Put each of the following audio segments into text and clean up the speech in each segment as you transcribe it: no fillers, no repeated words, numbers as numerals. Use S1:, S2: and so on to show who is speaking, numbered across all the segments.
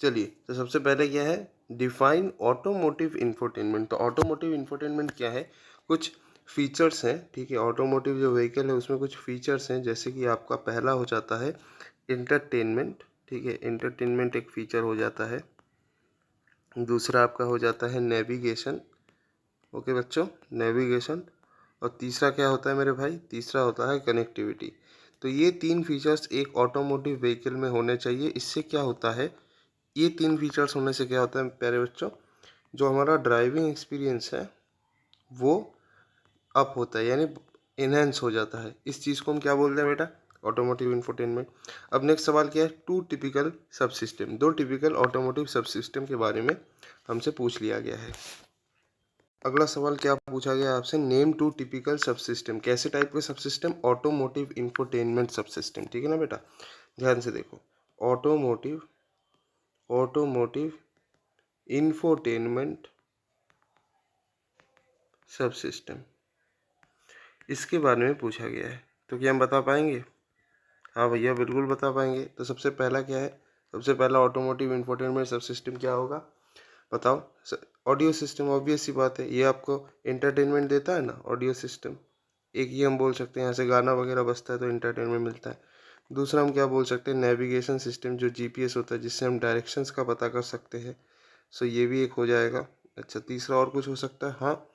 S1: चलिए, तो सबसे पहले क्या है, डिफाइन ऑटोमोटिव इंफोटेनमेंट। तो ऑटोमोटिव इंफोटेनमेंट क्या है, कुछ फीचर्स हैं, ठीक है। ऑटोमोटिव जो व्हीकल है उसमें कुछ फीचर्स हैं, जैसे कि आपका पहला हो जाता है इंटरटेनमेंट, ठीक है। इंटरटेनमेंट एक फीचर हो जाता है। दूसरा आपका हो जाता है नेविगेशन, ओके बच्चों, नेविगेशन। और तीसरा क्या होता है मेरे भाई, तीसरा होता है कनेक्टिविटी। तो ये 3 फीचर्स एक ऑटोमोटिव व्हीकल में होने चाहिए। इससे क्या होता है, ये 3 फीचर्स होने से क्या होता है प्यारे बच्चों, जो हमारा ड्राइविंग एक्सपीरियंस है वो अप होता है, यानी इनहेंस हो जाता है। इस चीज़ को हम क्या बोलते हैं बेटा, ऑटोमोटिव इंफोटेनमेंट। अब नेक्स्ट सवाल क्या है, 2 टिपिकल सब सिस्टम, 2 टिपिकल ऑटोमोटिव सब सिस्टम के बारे में हमसे पूछ लिया गया है। अगला सवाल क्या पूछा गया आपसे, नेम 2 टिपिकल सब सिस्टम। कैसे टाइप के सब सिस्टम, ऑटोमोटिव इंफोटेनमेंट सब सिस्टम, ठीक है ना बेटा। ध्यान से देखो, ऑटोमोटिव इंफोटेनमेंट सब सिस्टम, इसके बारे में पूछा गया है। तो क्या हम बता पाएंगे? हाँ भैया बिल्कुल बता पाएंगे। तो सबसे पहला क्या है, सबसे पहला ऑटोमोटिव इंफोटेनमेंट सब सिस्टम क्या होगा, बताओ। ऑडियो सिस्टम, ऑब्वियस सी बात है, ये आपको एंटरटेनमेंट देता है ना, ऑडियो सिस्टम। एक ये हम बोल सकते हैं, यहाँ से गाना वगैरह बजता है तो एंटरटेनमेंट मिलता है। दूसरा हम क्या बोल सकते हैं, नेविगेशन सिस्टम, जो जीपीएस होता है जिससे हम डायरेक्शंस का पता कर सकते हैं। सो ये भी एक हो जाएगा। अच्छा, तीसरा और कुछ हो सकता है, हाँ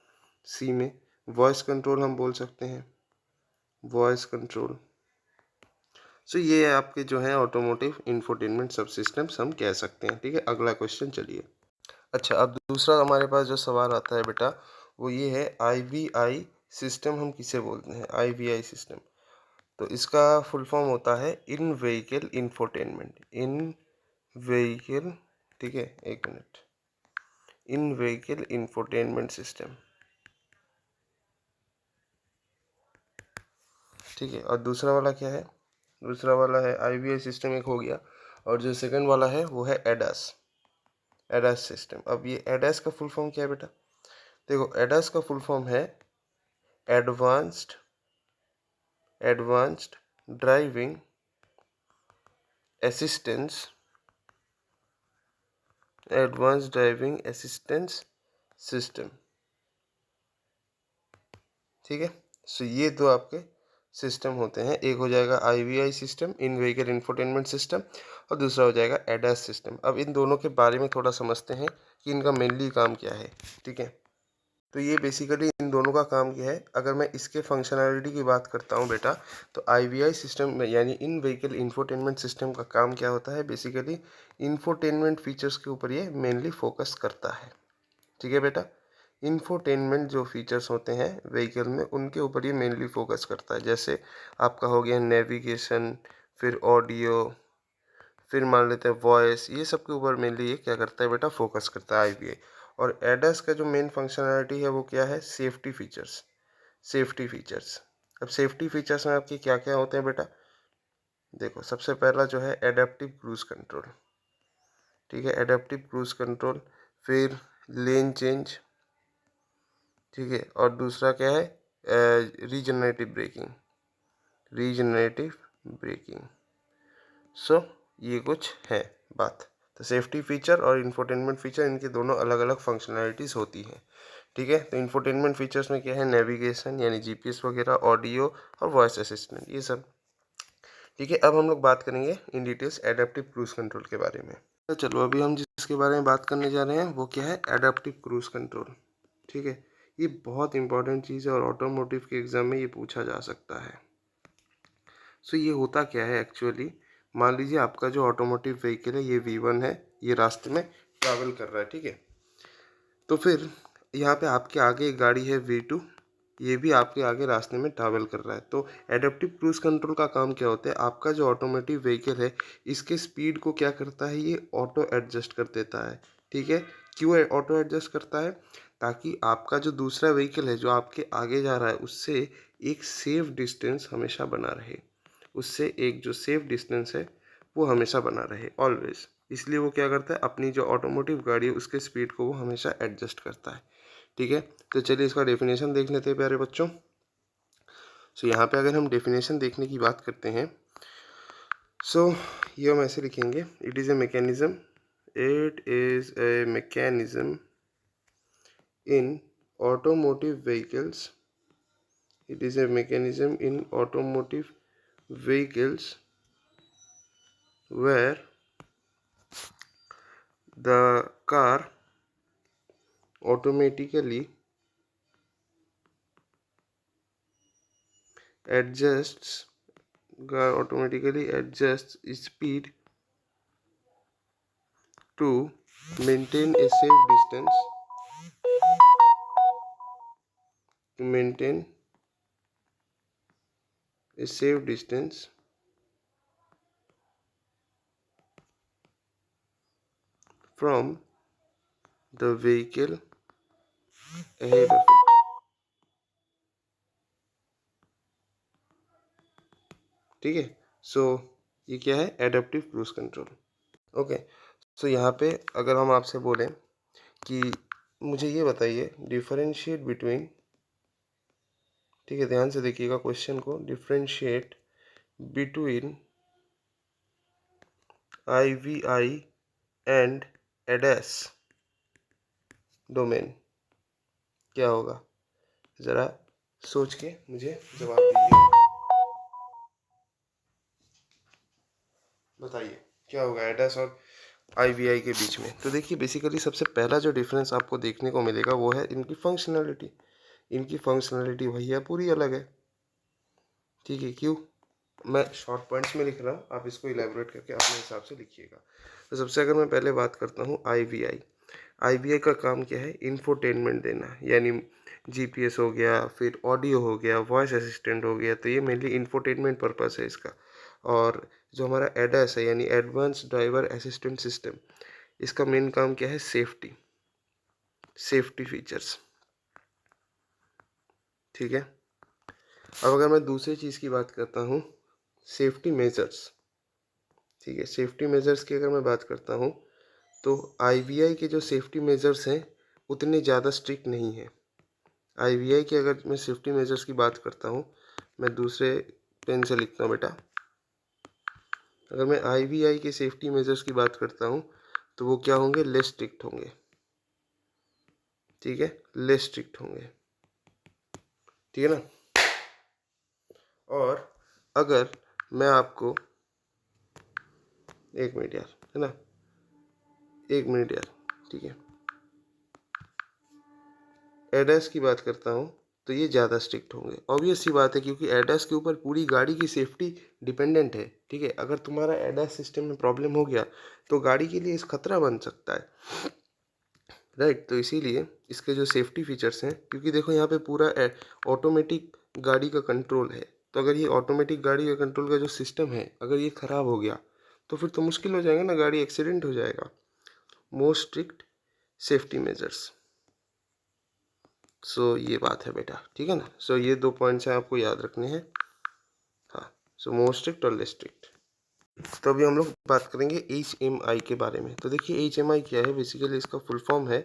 S1: सी में वॉइस कंट्रोल हम बोल सकते हैं, वॉइस कंट्रोल। सो ये आपके जो है ऑटोमोटिव इंफोटेनमेंट सब सिस्टम्स हम कह सकते हैं, ठीक है। अगला क्वेश्चन चलिए। अच्छा, अब दूसरा हमारे पास जो सवाल आता है बेटा, वो ये है आईवीआई सिस्टम हम किसे बोलते हैं, आईवीआई सिस्टम। तो इसका फुल फॉर्म होता है इन व्हीकल इंफोटेनमेंट, इन व्हीकल, ठीक है, एक मिनट, इन व्हीकल इंफोटेनमेंट सिस्टम, ठीक है। और दूसरा वाला क्या है, दूसरा वाला है आईवीआई सिस्टम, एक हो गया। और जो सेकंड वाला है वो है एडास, एडास सिस्टम। अब ये एडास का फुल फॉर्म क्या है बेटा, देखो एडास का फुल फॉर्म है advanced advanced driving assistance, advanced driving assistance system, ठीक है। सो ये दो आपके सिस्टम होते हैं, एक हो जाएगा आईवीआई सिस्टम, इन व्हीकल इंफोटेनमेंट सिस्टम, और दूसरा हो जाएगा एडास सिस्टम। अब इन दोनों के बारे में थोड़ा समझते हैं कि इनका मेनली काम क्या है, ठीक है। तो ये बेसिकली इन दोनों का काम क्या है। अगर मैं इसके फंक्शनैलिटी की बात करता हूँ बेटा, तो आईवीआई सिस्टम में यानी इन व्हीकल इंफोटेनमेंट सिस्टम का काम क्या होता है, बेसिकली इंफोटेनमेंट फीचर्स के ऊपर ये मेनली फोकस करता है, ठीक है बेटा। इंफोटेनमेंट जो फीचर्स होते हैं व्हीकल में, उनके ऊपर ये मेनली फोकस करता है। जैसे आपका हो गया नेविगेशन, फिर ऑडियो, फिर मान लेते हैं वॉइस, ये सब के ऊपर मेनली ये क्या करता है बेटा, फोकस करता है आईवीआई। और एडस का जो मेन फंक्शनैलिटी है वो क्या है, सेफ्टी फीचर्स, सेफ्टी फीचर्स। अब सेफ्टी फीचर्स में आपके क्या क्या होते हैं बेटा, देखो सबसे पहला जो है एडेप्टिव क्रूज कंट्रोल, ठीक है, एडेप्टिव क्रूज कंट्रोल। फिर लेन चेंज, ठीक है। और दूसरा क्या है, रीजनरेटिव ब्रेकिंग, रीजनरेटिव ब्रेकिंग। सो ये कुछ है बात। तो सेफ्टी फीचर और इंफोटेनमेंट फीचर, इनके दोनों अलग अलग फंक्शनैलिटीज़ होती हैं, ठीक है। तो इंफोटेनमेंट फीचर्स में क्या है, नेविगेशन यानी जीपीएस वगैरह, ऑडियो और वॉइस असिस्टेंट, ये सब, ठीक है। अब हम लोग बात करेंगे in details adaptive cruise control के बारे में। तो चलो अभी हम जिसके बारे में बात करने जा रहे हैं वो क्या है, एडेप्टिव क्रूज कंट्रोल, ठीक है। ये बहुत इंपॉर्टेंट चीज़ है और ऑटोमोटिव के एग्जाम में ये पूछा जा सकता है। सो ये होता क्या है एक्चुअली, मान लीजिए आपका जो ऑटोमोटिव व्हीकल है ये V1 है, ये रास्ते में ट्रैवल कर रहा है, ठीक है। तो फिर यहाँ पे आपके आगे एक गाड़ी है V2, ये भी आपके आगे रास्ते में ट्रैवल कर रहा है। तो एडेप्टिव क्रूज कंट्रोल का काम क्या होता है, आपका जो ऑटोमोटिव व्हीकल है इसके स्पीड को क्या करता है, ये ऑटो एडजस्ट कर देता है, ठीक है। क्यों ऑटो एडजस्ट करता है, ताकि आपका जो दूसरा व्हीकल है जो आपके आगे जा रहा है उससे एक सेफ डिस्टेंस हमेशा बना रहे, उससे एक जो सेफ डिस्टेंस है वो हमेशा बना रहे ऑलवेज। इसलिए वो क्या करता है, अपनी जो ऑटोमोटिव गाड़ी है उसके स्पीड को वो हमेशा एडजस्ट करता है, ठीक है। तो चलिए इसका डेफिनेशन देख लेते हैं प्यारे बच्चों। सो यहाँ पे अगर हम डेफिनेशन देखने की बात करते हैं, सो ये हम ऐसे लिखेंगे, it is a mechanism, It is a mechanism in automotive vehicles. It is a mechanism in automotive vehicles where the car automatically adjusts its speed to maintain a safe distance to maintain a safe distance from the vehicle ahead of it. ठीक है, सो ये क्या है, adaptive cruise control. Okay, सो यहाँ पे अगर हम आपसे बोलें कि मुझे ये बताइए डिफरेंशिएट बिटवीन, ठीक है, ध्यान से देखिएगा क्वेश्चन को, differentiate between IVI and ADAS domain, क्या होगा, ज़रा सोच के मुझे जवाब दीजिए, बताइए क्या होगा ADAS और IVI के बीच में। तो देखिए बेसिकली सबसे पहला जो डिफरेंस आपको देखने को मिलेगा वो है इनकी फंक्शनैलिटी। इनकी फंक्शनैलिटी भैया पूरी अलग है, ठीक है। क्यों, मैं शॉर्ट पॉइंट्स में लिख रहा हूँ, आप इसको इलेबोरेट करके अपने हिसाब से लिखिएगा। तो सबसे अगर मैं पहले बात करता हूँ IVI का काम क्या है, इंफोटेनमेंट देना, यानी GPS हो गया, फिर ऑडियो हो गया, वॉइस असिस्टेंट हो गया, तो ये मेनली इंफोटेनमेंट पर्पस है इसका। और जो हमारा ADAS है यानी एडवांस ड्राइवर असिस्टेंट सिस्टम, इसका मेन काम क्या है, सेफ्टी फीचर्स, ठीक है। अब अगर मैं दूसरी चीज़ की बात करता हूँ, सेफ्टी मेजर्स, ठीक है, सेफ्टी मेजर्स की अगर मैं बात करता हूँ तो IVI के जो सेफ्टी मेजर्स हैं उतने ज़्यादा स्ट्रिक्ट नहीं है। IVI के अगर मैं सेफ्टी मेजर्स की बात करता हूँ, मैं दूसरे पेन से लिखता हूँ बेटा, अगर मैं IVI के सेफ्टी मेजर्स की बात करता हूँ तो वो क्या होंगे, लेस स्ट्रिक्ट होंगे, ठीक है, लेस स्ट्रिक्ट होंगे, ठीक है ना। और अगर मैं आपको, एक मिनट यार, है ना, एक मिनट यार, ठीक है, ADAS की बात करता हूँ तो ये ज़्यादा स्ट्रिक्ट होंगे, ऑब्वियस सी बात है, क्योंकि ADAS के ऊपर पूरी गाड़ी की सेफ्टी डिपेंडेंट है, ठीक है। अगर तुम्हारा ADAS सिस्टम में प्रॉब्लम हो गया तो गाड़ी के लिए इस खतरा बन सकता है, राइट। तो इसीलिए इसके जो सेफ्टी फीचर्स हैं, क्योंकि देखो यहाँ पे पूरा ऑटोमेटिक गाड़ी का कंट्रोल है, तो अगर ये ऑटोमेटिक गाड़ी का कंट्रोल का जो सिस्टम है अगर ये ख़राब हो गया तो फिर तो मुश्किल हो जाएगा ना, गाड़ी एक्सीडेंट हो जाएगा। मोर स्ट्रिक्ट सेफ्टी मेजर्स, सो ये बात है बेटा, ठीक है ना। सो ये 2 पॉइंट्स हैं आपको याद रखने हैं, हाँ। सो मोर स्ट्रिक्ट और लेस स्ट्रिक्ट। तो अभी हम लोग बात करेंगे HMI के बारे में। तो देखिए HMI क्या है, बेसिकली इसका फुल फॉर्म है,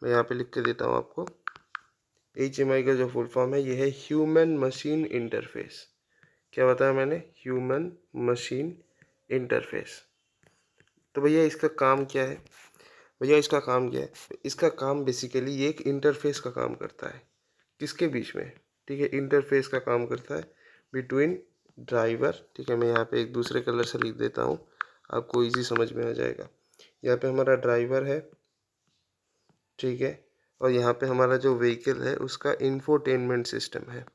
S1: मैं यहाँ पे लिख के देता हूँ आपको। HMI का जो फुल फॉर्म है ये है ह्यूमन मशीन इंटरफेस। क्या बताया मैंने, ह्यूमन मशीन इंटरफेस। तो भैया इसका काम क्या है, इसका काम बेसिकली ये एक इंटरफेस का काम करता है, किसके बीच में, ठीक है, इंटरफेस का काम करता है बिटवीन ड्राइवर, ठीक है। मैं यहाँ पे एक दूसरे कलर से लिख देता हूँ, आपको इजी समझ में आ जाएगा। यहाँ पे हमारा ड्राइवर है, ठीक है, और यहाँ पे हमारा जो व्हीकल है उसका इंफोटेनमेंट सिस्टम है,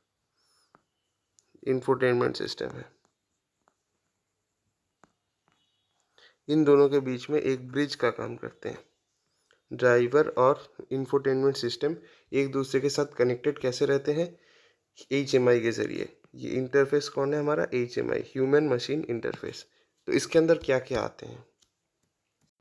S1: इन दोनों के बीच में एक ब्रिज का काम करते हैं। ड्राइवर और इंफोटेनमेंट सिस्टम एक दूसरे के साथ कनेक्टेड कैसे रहते हैं, HMI के ज़रिए। ये इंटरफेस कौन है हमारा, HMI, ह्यूमन मशीन इंटरफेस। तो इसके अंदर क्या क्या आते हैं,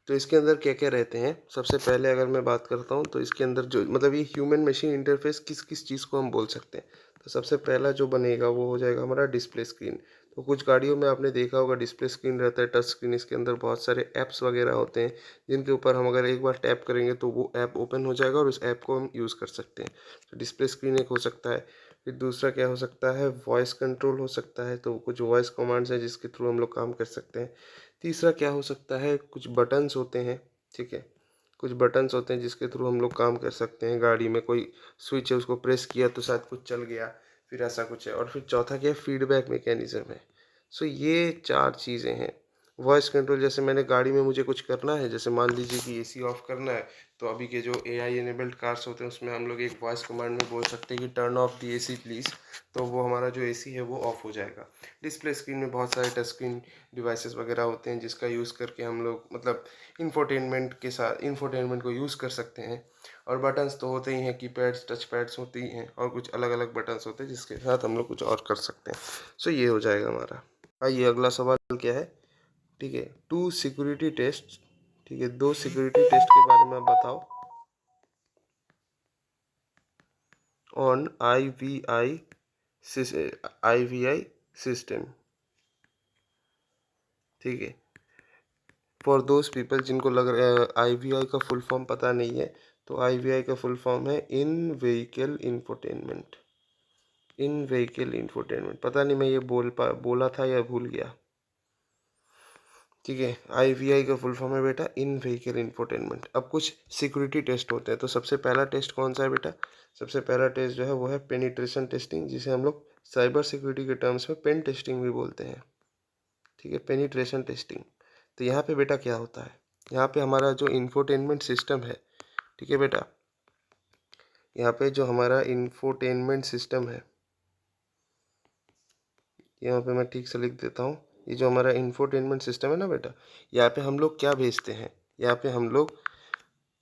S1: तो इसके अंदर क्या क्या रहते हैं, सबसे पहले अगर मैं बात करता हूँ तो इसके अंदर जो मतलब ये ह्यूमन मशीन इंटरफेस किस किस चीज़ को हम बोल सकते हैं। तो सबसे पहला जो बनेगा वो हो जाएगा हमारा डिस्प्ले स्क्रीन। तो कुछ गाड़ियों में आपने देखा होगा डिस्प्ले स्क्रीन रहता है, टच स्क्रीन, इसके अंदर बहुत सारे ऐप्स वगैरह होते हैं जिनके ऊपर हम अगर एक बार टैप करेंगे तो वो ऐप ओपन हो जाएगा और उस ऐप को हम यूज़ कर सकते हैं। तो डिस्प्ले स्क्रीन एक हो सकता है। फिर दूसरा क्या हो सकता है, वॉइस कंट्रोल हो सकता है, तो कुछ वॉइस कमांड्स हैं जिसके थ्रू हम लोग काम कर सकते हैं। तीसरा क्या हो सकता है, कुछ बटन्स होते हैं, ठीक है। कुछ बटन्स होते हैं जिसके थ्रू हम लोग काम कर सकते हैं। गाड़ी में कोई स्विच है, उसको प्रेस किया तो शायद कुछ चल गया, फिर ऐसा कुछ है। और फिर चौथा क्या है, फीडबैक मैकेनिज्म है। सो ये 4 चीज़ें हैं। वॉइस कंट्रोल, जैसे मैंने गाड़ी में मुझे कुछ करना है, जैसे मान लीजिए कि एसी ऑफ करना है, तो अभी के जो एआई एनेबल्ड कार्स होते हैं उसमें हम लोग एक वॉइस कमांड में बोल सकते हैं कि turn of the AC please, तो वो हमारा जो एसी है वो ऑफ हो जाएगा। डिस्प्ले स्क्रीन में बहुत सारे टच स्क्रीन डिवाइसेस वगैरह होते हैं जिसका यूज़ करके हम लोग मतलब इंफोटेनमेंट को यूज़ कर सकते हैं। और बटन्स तो होते ही हैं, कीपैड्स, टच पैड्स होते ही हैं, और कुछ अलग अलग बटन्स होते हैं जिसके साथ हम लोग कुछ और कर सकते हैं। सो ये हो जाएगा हमारा। आइए अगला सवाल क्या है, ठीक है, 2 सिक्योरिटी टेस्ट, ठीक है, 2 सिक्योरिटी टेस्ट के बारे में आप बताओ ऑन IVI सिस्टम, ठीक है। फॉर दोज पीपल जिनको लग रहा है IVI का फुल फॉर्म पता नहीं है, तो IVI का फुल फॉर्म है इन व्हीकल इंफोटेनमेंट। इन व्हीकल इंफोटेनमेंट, पता नहीं मैं ये बोला था या भूल गया, ठीक है। IVI का फुल फॉर्म है बेटा इन व्हीकल इंफोटेनमेंट। अब कुछ सिक्योरिटी टेस्ट होते हैं, तो सबसे पहला टेस्ट कौन सा है बेटा, सबसे पहला टेस्ट जो है वो है पेनिट्रेशन टेस्टिंग, जिसे हम लोग साइबर सिक्योरिटी के टर्म्स में पेन टेस्टिंग भी बोलते हैं, ठीक है, पेनिट्रेशन टेस्टिंग। तो यहाँ पे बेटा क्या होता है, यहाँ पे हमारा जो इंफोटेनमेंट सिस्टम है, ठीक है बेटा, यहाँ पे जो हमारा इंफोटेनमेंट सिस्टम है, यहाँ पे मैं ठीक से लिख देता हूँ, ये जो हमारा इंफोटेनमेंट सिस्टम है ना बेटा, यहाँ पे हम लोग क्या भेजते हैं, यहाँ पे हम लोग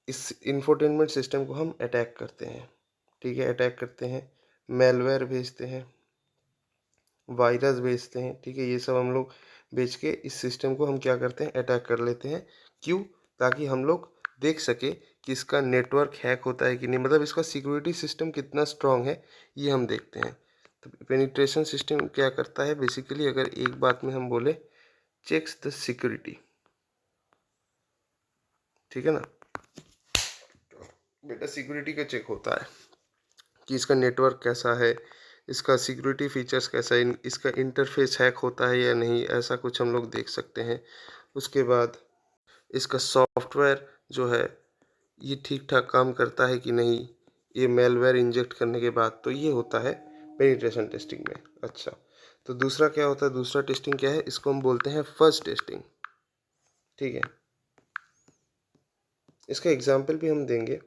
S1: इस इंफोटेनमेंट सिस्टम को हम अटैक करते हैं, ठीक है, अटैक करते हैं, मेलवेयर भेजते हैं, वायरस भेजते हैं, ठीक है, ये सब हम लोग भेज के इस सिस्टम को हम क्या करते हैं, अटैक कर लेते हैं। क्यों, ताकि हम लोग देख सके कि इसका नेटवर्क हैक होता है कि नहीं, मतलब इसका सिक्योरिटी सिस्टम कितना स्ट्रांग है, ये हम देखते हैं। तो पेनिट्रेशन सिस्टम क्या करता है बेसिकली, अगर एक बात में हम बोले, चेक्स द सिक्योरिटी, ठीक है ना बेटा, सिक्योरिटी का चेक होता है कि इसका नेटवर्क कैसा है, इसका सिक्योरिटी फीचर्स कैसा है, इसका इंटरफेस हैक होता है या नहीं, ऐसा कुछ हम लोग देख सकते हैं। उसके बाद इसका सॉफ्टवेयर जो है ये ठीक ठाक काम करता है कि नहीं, ये मेलवेयर इंजेक्ट करने के बाद, तो ये होता है पेनिट्रेशन टेस्टिंग में। अच्छा, तो दूसरा क्या होता है, दूसरा टेस्टिंग क्या है, इसको हम बोलते हैं फर्स्ट टेस्टिंग, ठीक है। इसका एग्जाम्पल भी हम देंगे,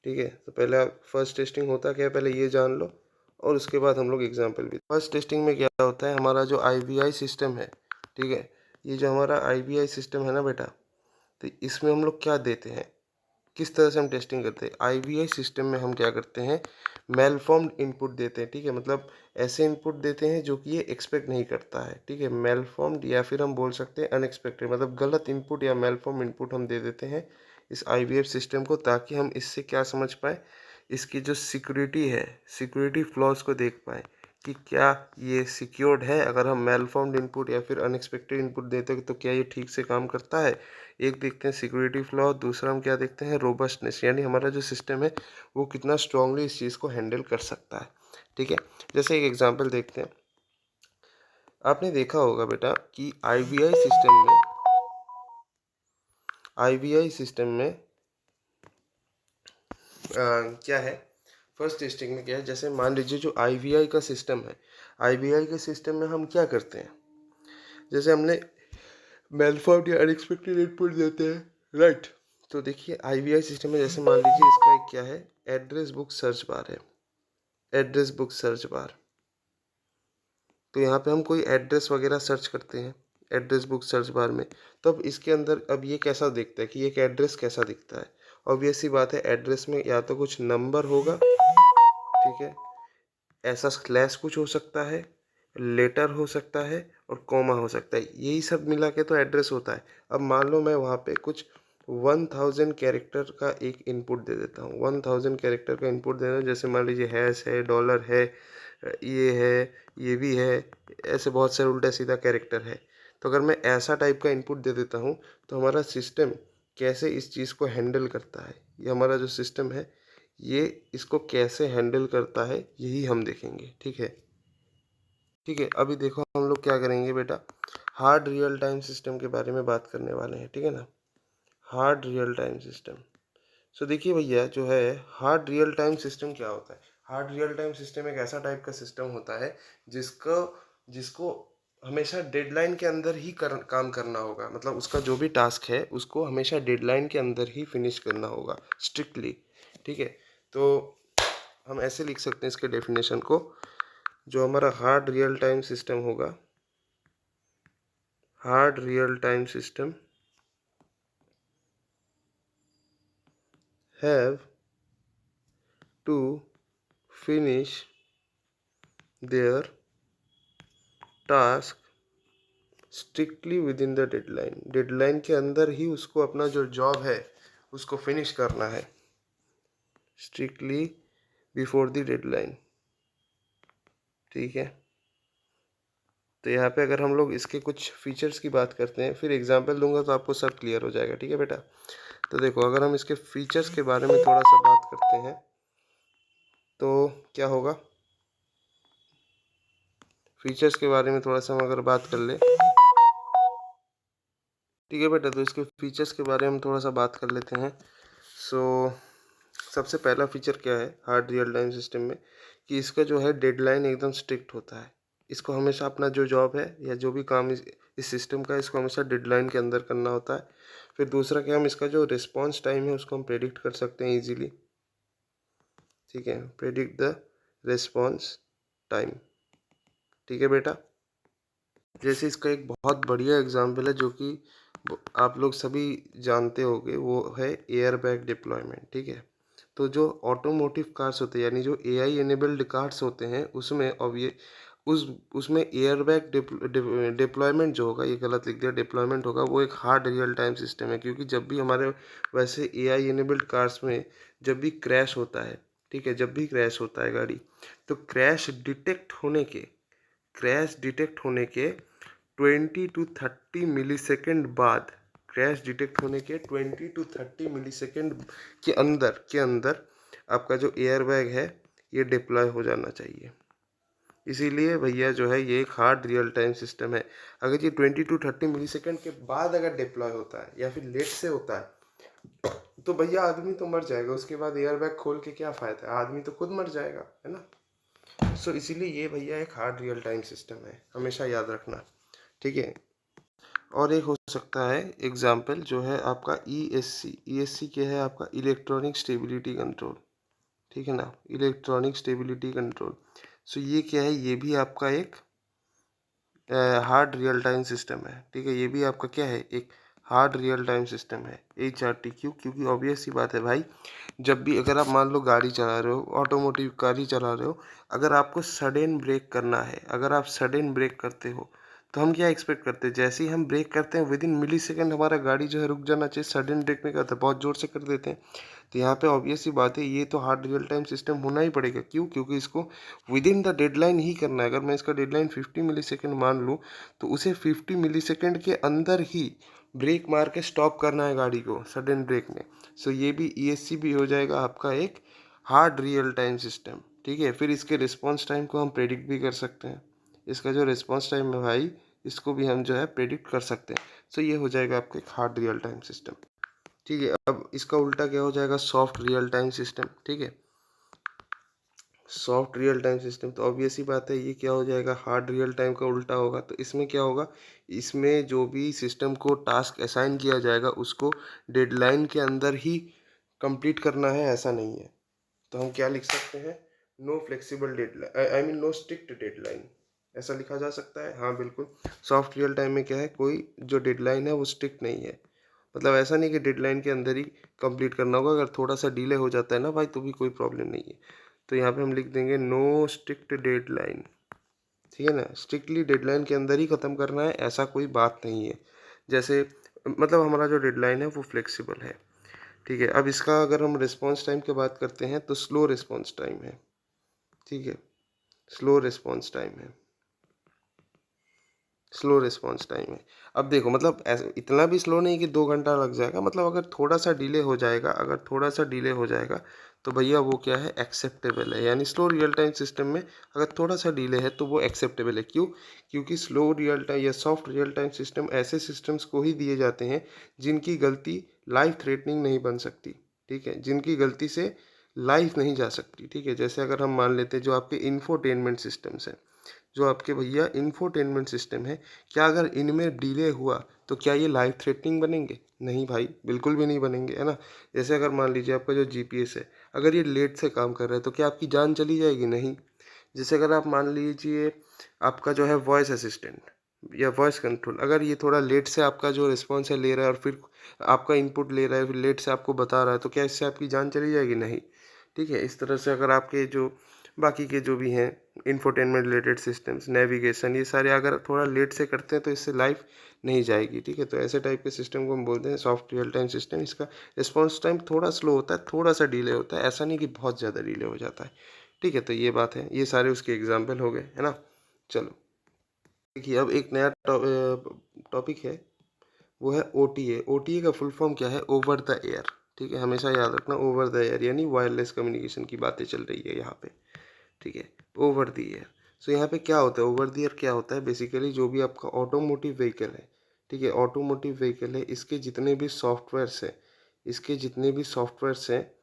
S1: ठीक है। तो पहले आप फर्स्ट टेस्टिंग होता क्या है पहले ये जान लो, और उसके बाद हम लोग एग्जाम्पल भी। फर्स्ट टेस्टिंग में क्या होता है, हमारा जो IVI सिस्टम है, ठीक है, ये जो हमारा IVI सिस्टम है ना बेटा, तो इसमें हम लोग क्या देते हैं, किस तरह से हम टेस्टिंग करते हैं। IVI सिस्टम में हम क्या करते हैं, मेलफॉर्म्ड इनपुट देते हैं, ठीक है, मतलब ऐसे इनपुट देते हैं जो कि ये एक्सपेक्ट नहीं करता है, ठीक है, मेलफॉर्म्ड, या फिर हम बोल सकते हैं अनएक्सपेक्टेड, मतलब गलत इनपुट या मेलफॉर्म इनपुट हम दे देते हैं इस IVF सिस्टम को, ताकि हम इससे क्या समझ पाए, इसकी जो सिक्योरिटी है, सिक्योरिटी फ्लॉज को देख पाए कि क्या ये सिक्योर्ड है। अगर हम मेलफॉर्म्ड इनपुट या फिर अनएक्सपेक्टेड इनपुट देते हैं तो क्या ये ठीक से काम करता है। एक देखते हैं सिक्योरिटी फ्लॉ, दूसरा हम क्या देखते हैं, रोबस्टनेस, यानी हमारा जो सिस्टम है वो कितना स्ट्रांगली इस चीज़ को हैंडल कर सकता है, ठीक है। जैसे एक एग्जांपल देखते हैं, आपने देखा होगा बेटा कि IVI सिस्टम में क्या है, फर्स्ट टेस्टिंग में क्या है, जैसे मान लीजिए जो IVI का सिस्टम है, IVI के सिस्टम में हम क्या करते हैं, जैसे हमने मेलफॉर्म्ड या अनएक्सपेक्टेड इनपुट देते हैं, राइट। तो देखिए IVI सिस्टम में जैसे मान लीजिए इसका एक क्या है, एड्रेस बुक सर्च बार है, एड्रेस बुक सर्च बार। तो यहाँ पे हम कोई एड्रेस वगैरह सर्च करते हैं एड्रेस बुक सर्च बार में, तो अब इसके अंदर अब ये कैसा दिखता है कि एक एड्रेस कैसा दिखता है, ऑब्वियस सी बात है, एड्रेस में या तो कुछ नंबर होगा, ठीक है, ऐसा स्लैश कुछ हो सकता है, लेटर हो सकता है, और कॉमा हो सकता है, यही सब मिला के तो एड्रेस होता है। अब मान लो मैं वहाँ पे कुछ 1000 कैरेक्टर का एक इनपुट दे देता हूँ, 1000 कैरेक्टर का इनपुट दे देता हूँ, जैसे मान लीजिए हैश है, डॉलर है, ये है, ये भी है, ऐसे बहुत सारे उल्टा सीधा कैरेक्टर है। तो अगर मैं ऐसा टाइप का इनपुट दे देता हूँ तो हमारा सिस्टम कैसे इस चीज़ को हैंडल करता है, ये हमारा जो सिस्टम है ये इसको कैसे हैंडल करता है, यही हम देखेंगे, ठीक है। ठीक है, अभी देखो हम लोग क्या करेंगे बेटा, हार्ड रियल टाइम सिस्टम के बारे में बात करने वाले हैं, ठीक है ना। Hard real time system. So देखिए भैया, जो है हार्ड रियल टाइम सिस्टम क्या होता है? हार्ड रियल टाइम सिस्टम एक ऐसा टाइप का सिस्टम होता है जिसको जिसको हमेशा डेडलाइन के अंदर ही काम करना होगा। मतलब उसका जो भी टास्क है उसको हमेशा डेडलाइन के अंदर ही फिनिश करना होगा, स्ट्रिक्टली। ठीक है, तो हम ऐसे लिख सकते हैं इसके डेफिनेशन को। जो हमारा हार्ड रियल टाइम सिस्टम होगा, hard real time system have to finish their task strictly within the deadline. Deadline के अंदर ही उसको अपना जो जॉब है उसको फिनिश करना है, स्ट्रिक्टली बिफोर द डेडलाइन। ठीक है, तो यहाँ पे अगर हम लोग इसके कुछ फीचर्स की बात करते हैं, फिर एग्जांपल दूंगा तो आपको सब क्लियर हो जाएगा। ठीक है बेटा, तो देखो अगर हम इसके फीचर्स के बारे में थोड़ा सा बात करते हैं तो क्या होगा। फीचर्स के बारे में थोड़ा सा हम अगर बात कर ले, ठीक है बेटा, तो इसके फीचर्स के बारे में हम थोड़ा सा बात कर लेते हैं। सो सबसे पहला फीचर क्या है हार्ड रियल टाइम सिस्टम में, कि इसका जो है डेडलाइन एकदम स्ट्रिक्ट होता है। इसको हमेशा अपना जो जॉब है या जो भी काम इस सिस्टम का, इसको हमेशा डेडलाइन के अंदर करना होता है। फिर दूसरा क्या, हम इसका जो रिस्पॉन्स टाइम है उसको हम प्रेडिक्ट कर सकते हैं इजीली। ठीक है, प्रेडिक्ट द रिस्पॉन्स टाइम। ठीक है बेटा, जैसे इसका एक बहुत बढ़िया एग्जाम्पल है जो कि आप लोग सभी जानते होंगे, वो है एयर बैग डिप्लॉयमेंट। ठीक है, तो जो ऑटोमोटिव कार्स होते हैं यानी जो एआई एनेबल्ड कार्स होते हैं उसमें, अब ये उसमें एयरबैग डिप्लॉयमेंट जो होगा, ये गलत लिख दिया, डिप्लॉयमेंट होगा, वो एक हार्ड रियल टाइम सिस्टम है। क्योंकि जब भी हमारे वैसे एआई एनेबल्ड कार्स में जब भी क्रैश होता है, ठीक है, जब भी क्रैश होता है गाड़ी, तो क्रैश डिटेक्ट होने के 20 to 30 मिलीसेकेंड बाद, क्रैश डिटेक्ट होने के 20 to 30 मिलीसेकेंड के अंदर आपका जो एयर बैग है ये डिप्लॉय हो जाना चाहिए। इसीलिए भैया जो है ये एक हार्ड रियल टाइम सिस्टम है। अगर ये 20 to 30 मिलीसेकेंड के बाद अगर डिप्लॉय होता है या फिर लेट से होता है तो भैया आदमी तो मर जाएगा। उसके बाद एयर बैग खोल के क्या फ़ायदा है, आदमी तो खुद मर जाएगा, है ना। सो इसीलिए ये भैया एक हार्ड रियल टाइम सिस्टम है, हमेशा याद रखना। ठीक है, और एक हो सकता है एग्जाम्पल जो है आपका ईएससी क्या है आपका, इलेक्ट्रॉनिक स्टेबिलिटी कंट्रोल। ठीक है ना, इलेक्ट्रॉनिक स्टेबिलिटी कंट्रोल। सो ये क्या है, ये भी आपका एक हार्ड रियल टाइम सिस्टम है। ठीक है, ये भी आपका क्या है, एक हार्ड रियल टाइम सिस्टम है, HRTQ। क्योंकि ऑब्वियस सी बात है भाई, जब भी अगर आप मान लो गाड़ी चला रहे हो, ऑटोमोटिव गाड़ी चला रहे हो, अगर आपको सडन ब्रेक करना है, अगर आप सडन ब्रेक करते हो तो हम क्या एक्सपेक्ट करते हैं, जैसे ही हम ब्रेक करते हैं विद इन मिली सेकेंड हमारा गाड़ी जो है रुक जाना चाहिए। सडन ब्रेक में क्या होता है, बहुत ज़ोर से कर देते हैं। तो यहाँ पे ऑब्वियस सी बात है, ये तो हार्ड रियल टाइम सिस्टम होना ही पड़ेगा। क्यों? क्योंकि इसको विद इन द डेडलाइन ही करना है। अगर मैं इसका डेडलाइन 50 मिलीसेकेंड मान लूँ तो उसे 50 मिलीसेकेंड के अंदर ही ब्रेक मार के स्टॉप करना है गाड़ी को सडन ब्रेक में। सो ये भी ESC भी हो जाएगा आपका एक हार्ड रियल टाइम सिस्टम। ठीक है, फिर इसके रिस्पॉन्स टाइम को हम प्रेडिक्ट भी कर सकते हैं। इसका जो रिस्पॉन्स टाइम है भाई, इसको भी हम जो है प्रेडिक्ट कर सकते हैं। सो ये हो जाएगा आपका एक हार्ड रियल टाइम सिस्टम। ठीक है, अब इसका उल्टा क्या हो जाएगा, सॉफ्ट रियल टाइम सिस्टम। ठीक है, सॉफ्ट रियल टाइम सिस्टम, तो ऑब्वियस ही बात है ये क्या हो जाएगा, हार्ड रियल टाइम का उल्टा होगा। तो इसमें क्या होगा, इसमें जो भी सिस्टम को टास्क असाइन किया जाएगा उसको डेडलाइन के अंदर ही कंप्लीट करना है, ऐसा नहीं है। तो हम क्या लिख सकते हैं, no flexible deadline, I mean no strict deadline, ऐसा लिखा जा सकता है। हाँ बिल्कुल, सॉफ्ट रियल टाइम में क्या है, कोई जो डेडलाइन है वो स्ट्रिक्ट नहीं है। मतलब ऐसा नहीं कि डेडलाइन के अंदर ही कंप्लीट करना होगा, अगर थोड़ा सा डिले हो जाता है ना भाई तो भी कोई प्रॉब्लम नहीं है। तो यहाँ पे हम लिख देंगे नो स्ट्रिक्ट डेडलाइन। ठीक है ना, स्ट्रिक्टली डेडलाइन के अंदर ही ख़त्म करना है, ऐसा कोई बात नहीं है। जैसे मतलब हमारा जो डेडलाइन है वो फ्लेक्सिबल है। ठीक है, अब इसका अगर हम रिस्पॉन्स टाइम की बात करते हैं तो स्लो रिस्पॉन्स टाइम है। ठीक है, स्लो रिस्पॉन्स टाइम है। स्लो रिस्पॉन्स टाइम है। अब देखो मतलब ऐसे इतना भी स्लो नहीं कि 2 घंटा लग जाएगा, मतलब अगर थोड़ा सा डिले हो जाएगा, अगर थोड़ा सा डिले हो जाएगा तो भैया वो क्या है, एक्सेप्टेबल है। यानी स्लो रियल टाइम सिस्टम में अगर थोड़ा सा डिले है तो वो एक्सेप्टेबल है। क्यों? क्योंकि स्लो रियल टाइम या सॉफ्ट रियल टाइम सिस्टम ऐसे सिस्टम्स को ही दिए जाते हैं जिनकी गलती लाइफ थ्रेटनिंग नहीं बन सकती, ठीक है, जिनकी गलती से लाइफ नहीं जा सकती, ठीक है। जैसे अगर हम मान लेते हैं जो आपके इंफोटेनमेंट सिस्टम्स हैं, जो आपके भैया इंफोटेनमेंट सिस्टम है, क्या अगर इनमें डिले हुआ तो क्या ये लाइफ थ्रेटनिंग बनेंगे? नहीं भाई, बिल्कुल भी नहीं बनेंगे, है ना। जैसे अगर मान लीजिए आपका जो जीपीएस है, अगर ये लेट से काम कर रहा है तो क्या आपकी जान चली जाएगी? नहीं। जैसे अगर आप मान लीजिए आपका जो है वॉइस असिस्टेंट या वॉइस कंट्रोल, अगर ये थोड़ा लेट से आपका जो रिस्पॉन्स है ले रहा है और फिर आपका इनपुट ले रहा है, फिर लेट से आपको बता रहा है, तो क्या इससे आपकी जान चली जाएगी? नहीं। ठीक है, इस तरह से अगर आपके जो बाकी के जो भी हैं इंफोटेनमेंट रिलेटेड सिस्टम्स, नेविगेशन, ये सारे अगर थोड़ा लेट से करते हैं तो इससे लाइफ नहीं जाएगी, ठीक है। तो ऐसे टाइप के सिस्टम को हम बोलते हैं सॉफ्ट रियल टाइम सिस्टम। इसका रिस्पॉन्स टाइम थोड़ा स्लो होता है, थोड़ा सा डिले होता है, ऐसा नहीं कि बहुत ज़्यादा डिले हो जाता है, ठीक है। तो ये बात है, ये सारे उसके एग्जाम्पल हो गए, है ना। चलो देखिए, अब एक नया टॉपिक है, वो है ओटीए। ओटीए का फुल फॉर्म क्या है? ओवर द एयर, ठीक है, हमेशा याद रखना, ओवर द एयर यानी वायरलेस कम्युनिकेशन की बातें चल रही है यहाँ पे, ठीक है। ओवर द एयर, सो यहाँ पे क्या होता है, ओवर द एयर क्या होता है? बेसिकली जो भी आपका ऑटोमोटिव व्हीकल है, ठीक है, ऑटोमोटिव व्हीकल है, इसके जितने भी सॉफ्टवेयर्स हैं, इसके जितने भी सॉफ्टवेयर्स हैं,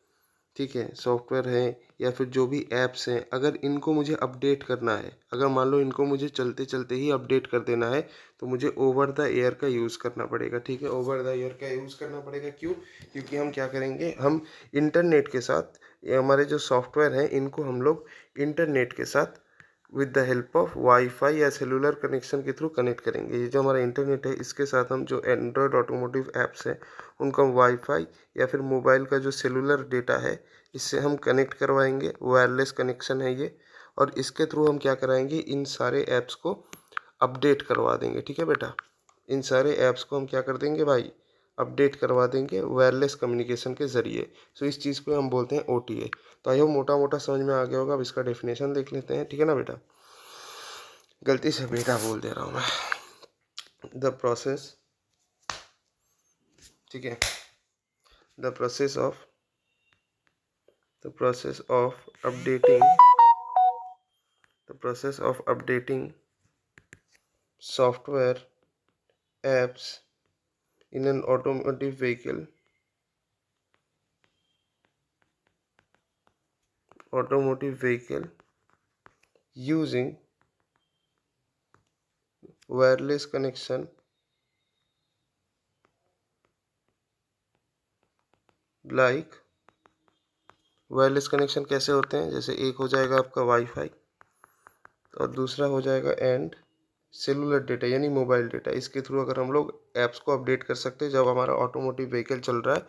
S1: ठीक है, सॉफ्टवेयर है या फिर जो भी ऐप्स हैं, अगर इनको मुझे अपडेट करना है, अगर मान लो इनको मुझे चलते चलते ही अपडेट कर देना है, तो मुझे ओवर द एयर का यूज़ करना पड़ेगा, ठीक है। ओवर द एयर का यूज़ करना पड़ेगा, क्यों? क्योंकि हम क्या करेंगे, हम इंटरनेट के साथ, ये हमारे जो सॉफ्टवेयर हैं इनको हम लोग इंटरनेट के साथ with the help of wifi या सेलुलर कनेक्शन के थ्रू कनेक्ट करेंगे। ये जो हमारा इंटरनेट है, इसके साथ हम जो एंड्रॉयड ऑटोमोटिव ऐप्स हैं उनको हम वाईफाई या फिर मोबाइल का जो सेलुलर डेटा है इससे हम कनेक्ट करवाएंगे, वायरलेस कनेक्शन है ये। और इसके थ्रू हम क्या कराएंगे, इन सारे ऐप्स को अपडेट करवा देंगे, ठीक है बेटा। इन सारे ऐप्स को हम क्या कर देंगे भाई, अपडेट करवा देंगे वायरलेस कम्युनिकेशन के ज़रिए। सो इस चीज़ को हम बोलते हैं ओटीए। तो आई होप मोटा मोटा समझ में आ गया होगा। अब इसका डेफिनेशन देख लेते हैं, ठीक है ना बेटा। गलती से बेटा बोल दे रहा हूँ मैं। द प्रोसेस, ठीक है, the process of the process of updating the process of updating software apps in an automotive vehicle using wireless connection like wireless connection कैसे होते हैं? जैसे एक हो जाएगा आपका वाईफाई और दूसरा हो जाएगा एंड सेलुलर डेटा यानी मोबाइल डेटा। इसके थ्रू अगर हम लोग ऐप्स को अपडेट कर सकते हैं, जब हमारा ऑटोमोटिव व्हीकल चल रहा है,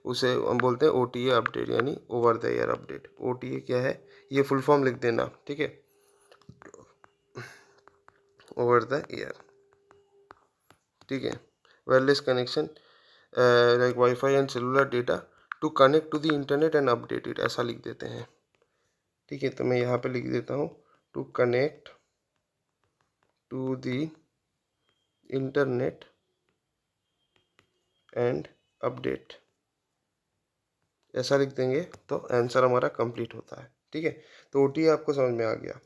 S1: उसे हम बोलते हैं ओटीए अपडेट यानी over the air update. OTA क्या है, ये फुल फॉर्म लिख देना, ठीक है, ओवर द एयर, ठीक है। Wireless connection like wifi and cellular data to connect to the internet and update it, ऐसा लिख देते हैं, ठीक है। तो मैं यहाँ पे लिख देता हूँ to connect to the internet and update, ऐसा लिख देंगे तो आंसर हमारा कंप्लीट होता है, ठीक है। तो ओटीए आपको समझ में आ गया।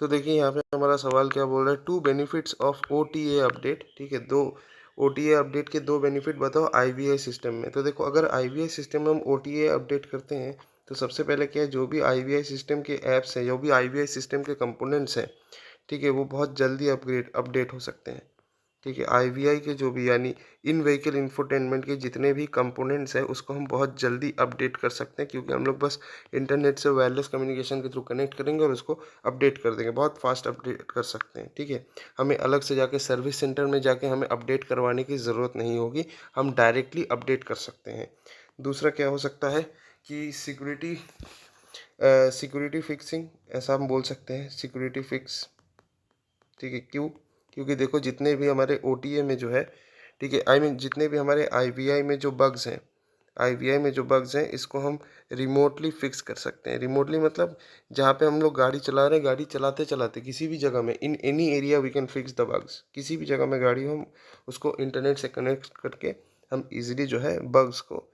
S1: तो देखिए यहाँ पे हमारा सवाल क्या बोल रहा है, two benefits of OTA update, ठीक है। दो ओटीए अपडेट के दो बेनिफिट बताओ आईवीआई सिस्टम में। तो देखो, अगर आईवीआई सिस्टम में हम ओटीए अपडेट करते हैं तो सबसे पहले क्या है, जो भी आईवीआई सिस्टम के ऐप्स हैं, जो भी आईवीआई सिस्टम के कंपोनेंट्स हैं, ठीक है, वो बहुत जल्दी अपडेट हो सकते हैं, ठीक है। आईवीआई के जो भी यानी इन व्हीकल इंफोटेनमेंट के जितने भी कंपोनेंट्स हैं उसको हम बहुत जल्दी अपडेट कर सकते हैं, क्योंकि हम लोग बस इंटरनेट से वायरलेस कम्युनिकेशन के थ्रू कनेक्ट करेंगे और उसको अपडेट कर देंगे, बहुत फास्ट अपडेट कर सकते हैं, ठीक है। हमें अलग से जाके सर्विस सेंटर में जाके हमें अपडेट करवाने की ज़रूरत नहीं होगी, हम डायरेक्टली अपडेट कर सकते हैं। दूसरा क्या हो सकता है कि सिक्योरिटी फिक्सिंग, ऐसा हम बोल सकते हैं, सिक्योरिटी फिक्स, ठीक है। क्यों? क्योंकि देखो, जितने भी हमारे ओटीए में जो है, ठीक है, आई मीन जितने भी हमारे आईवीआई में जो बग्स हैं, आईवीआई में जो बग्स हैं इसको हम रिमोटली फिक्स कर सकते हैं। रिमोटली मतलब जहाँ पे हम लोग गाड़ी चला रहे हैं, गाड़ी चलाते चलाते किसी भी जगह में, in any area we can fix the bugs. किसी भी जगह में गाड़ी हम उसको इंटरनेट से कनेक्ट करके हम इजीली जो है बग्स को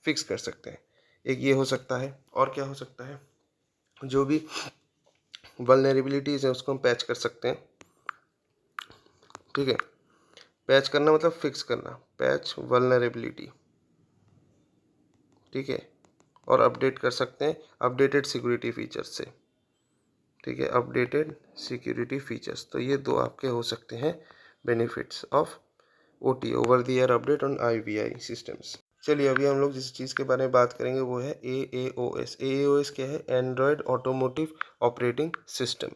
S1: फिक्स कर सकते हैं। एक ये हो सकता है। और क्या हो सकता है, जो भी वल्नरेबिलिटीज़ है उसको हम पैच कर सकते हैं। ठीक है, पैच करना मतलब फिक्स करना, पैच वल्नरेबिलिटी। ठीक है, और अपडेट कर सकते हैं अपडेटेड सिक्योरिटी फीचर्स से। ठीक है, अपडेटेड सिक्योरिटी फीचर्स। तो ये दो आपके हो सकते हैं benefits of OT, over the air update on IVI systems. चलिए अभी हम लोग जिस चीज़ के बारे में बात करेंगे वो है AAOS। AAOS क्या है? Android automotive operating system.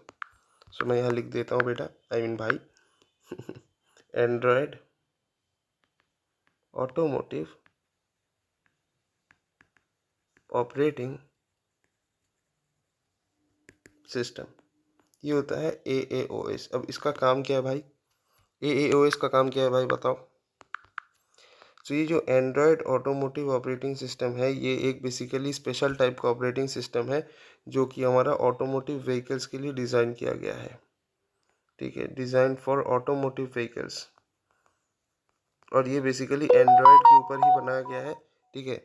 S1: So मैं यहाँ लिख देता हूँ बेटा, आई मीन भाई, एंड्रॉयड ऑटोमोटिव ऑपरेटिंग सिस्टम, ये होता है AAOS। अब इसका काम क्या है भाई? AAOS का काम क्या है भाई बताओ? तो ये जो एंड्रॉयड ऑटोमोटिव ऑपरेटिंग सिस्टम है, ये एक बेसिकली स्पेशल टाइप का ऑपरेटिंग सिस्टम है जो कि हमारा ऑटोमोटिव व्हीकल्स के लिए डिज़ाइन किया गया है। ठीक है, डिज़ाइन फॉर ऑटोमोटिव व्हीकल्स, और ये बेसिकली एंड्रॉयड के ऊपर ही बनाया गया है। ठीक है,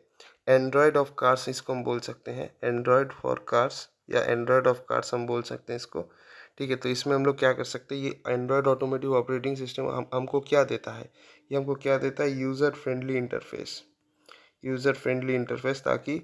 S1: एंड्रॉयड ऑफ कार्स इसको हम बोल सकते हैं, एंड्रॉयड फॉर कार्स या एंड्रॉयड ऑफ कार्स हम बोल सकते हैं इसको। ठीक है, तो इसमें हम लोग क्या कर सकते हैं, ये एंड्रॉयड ऑटोमेटिव ऑपरेटिंग सिस्टम हमको क्या देता है? ये हमको क्या देता है? User friendly interface. User friendly interface, ताकि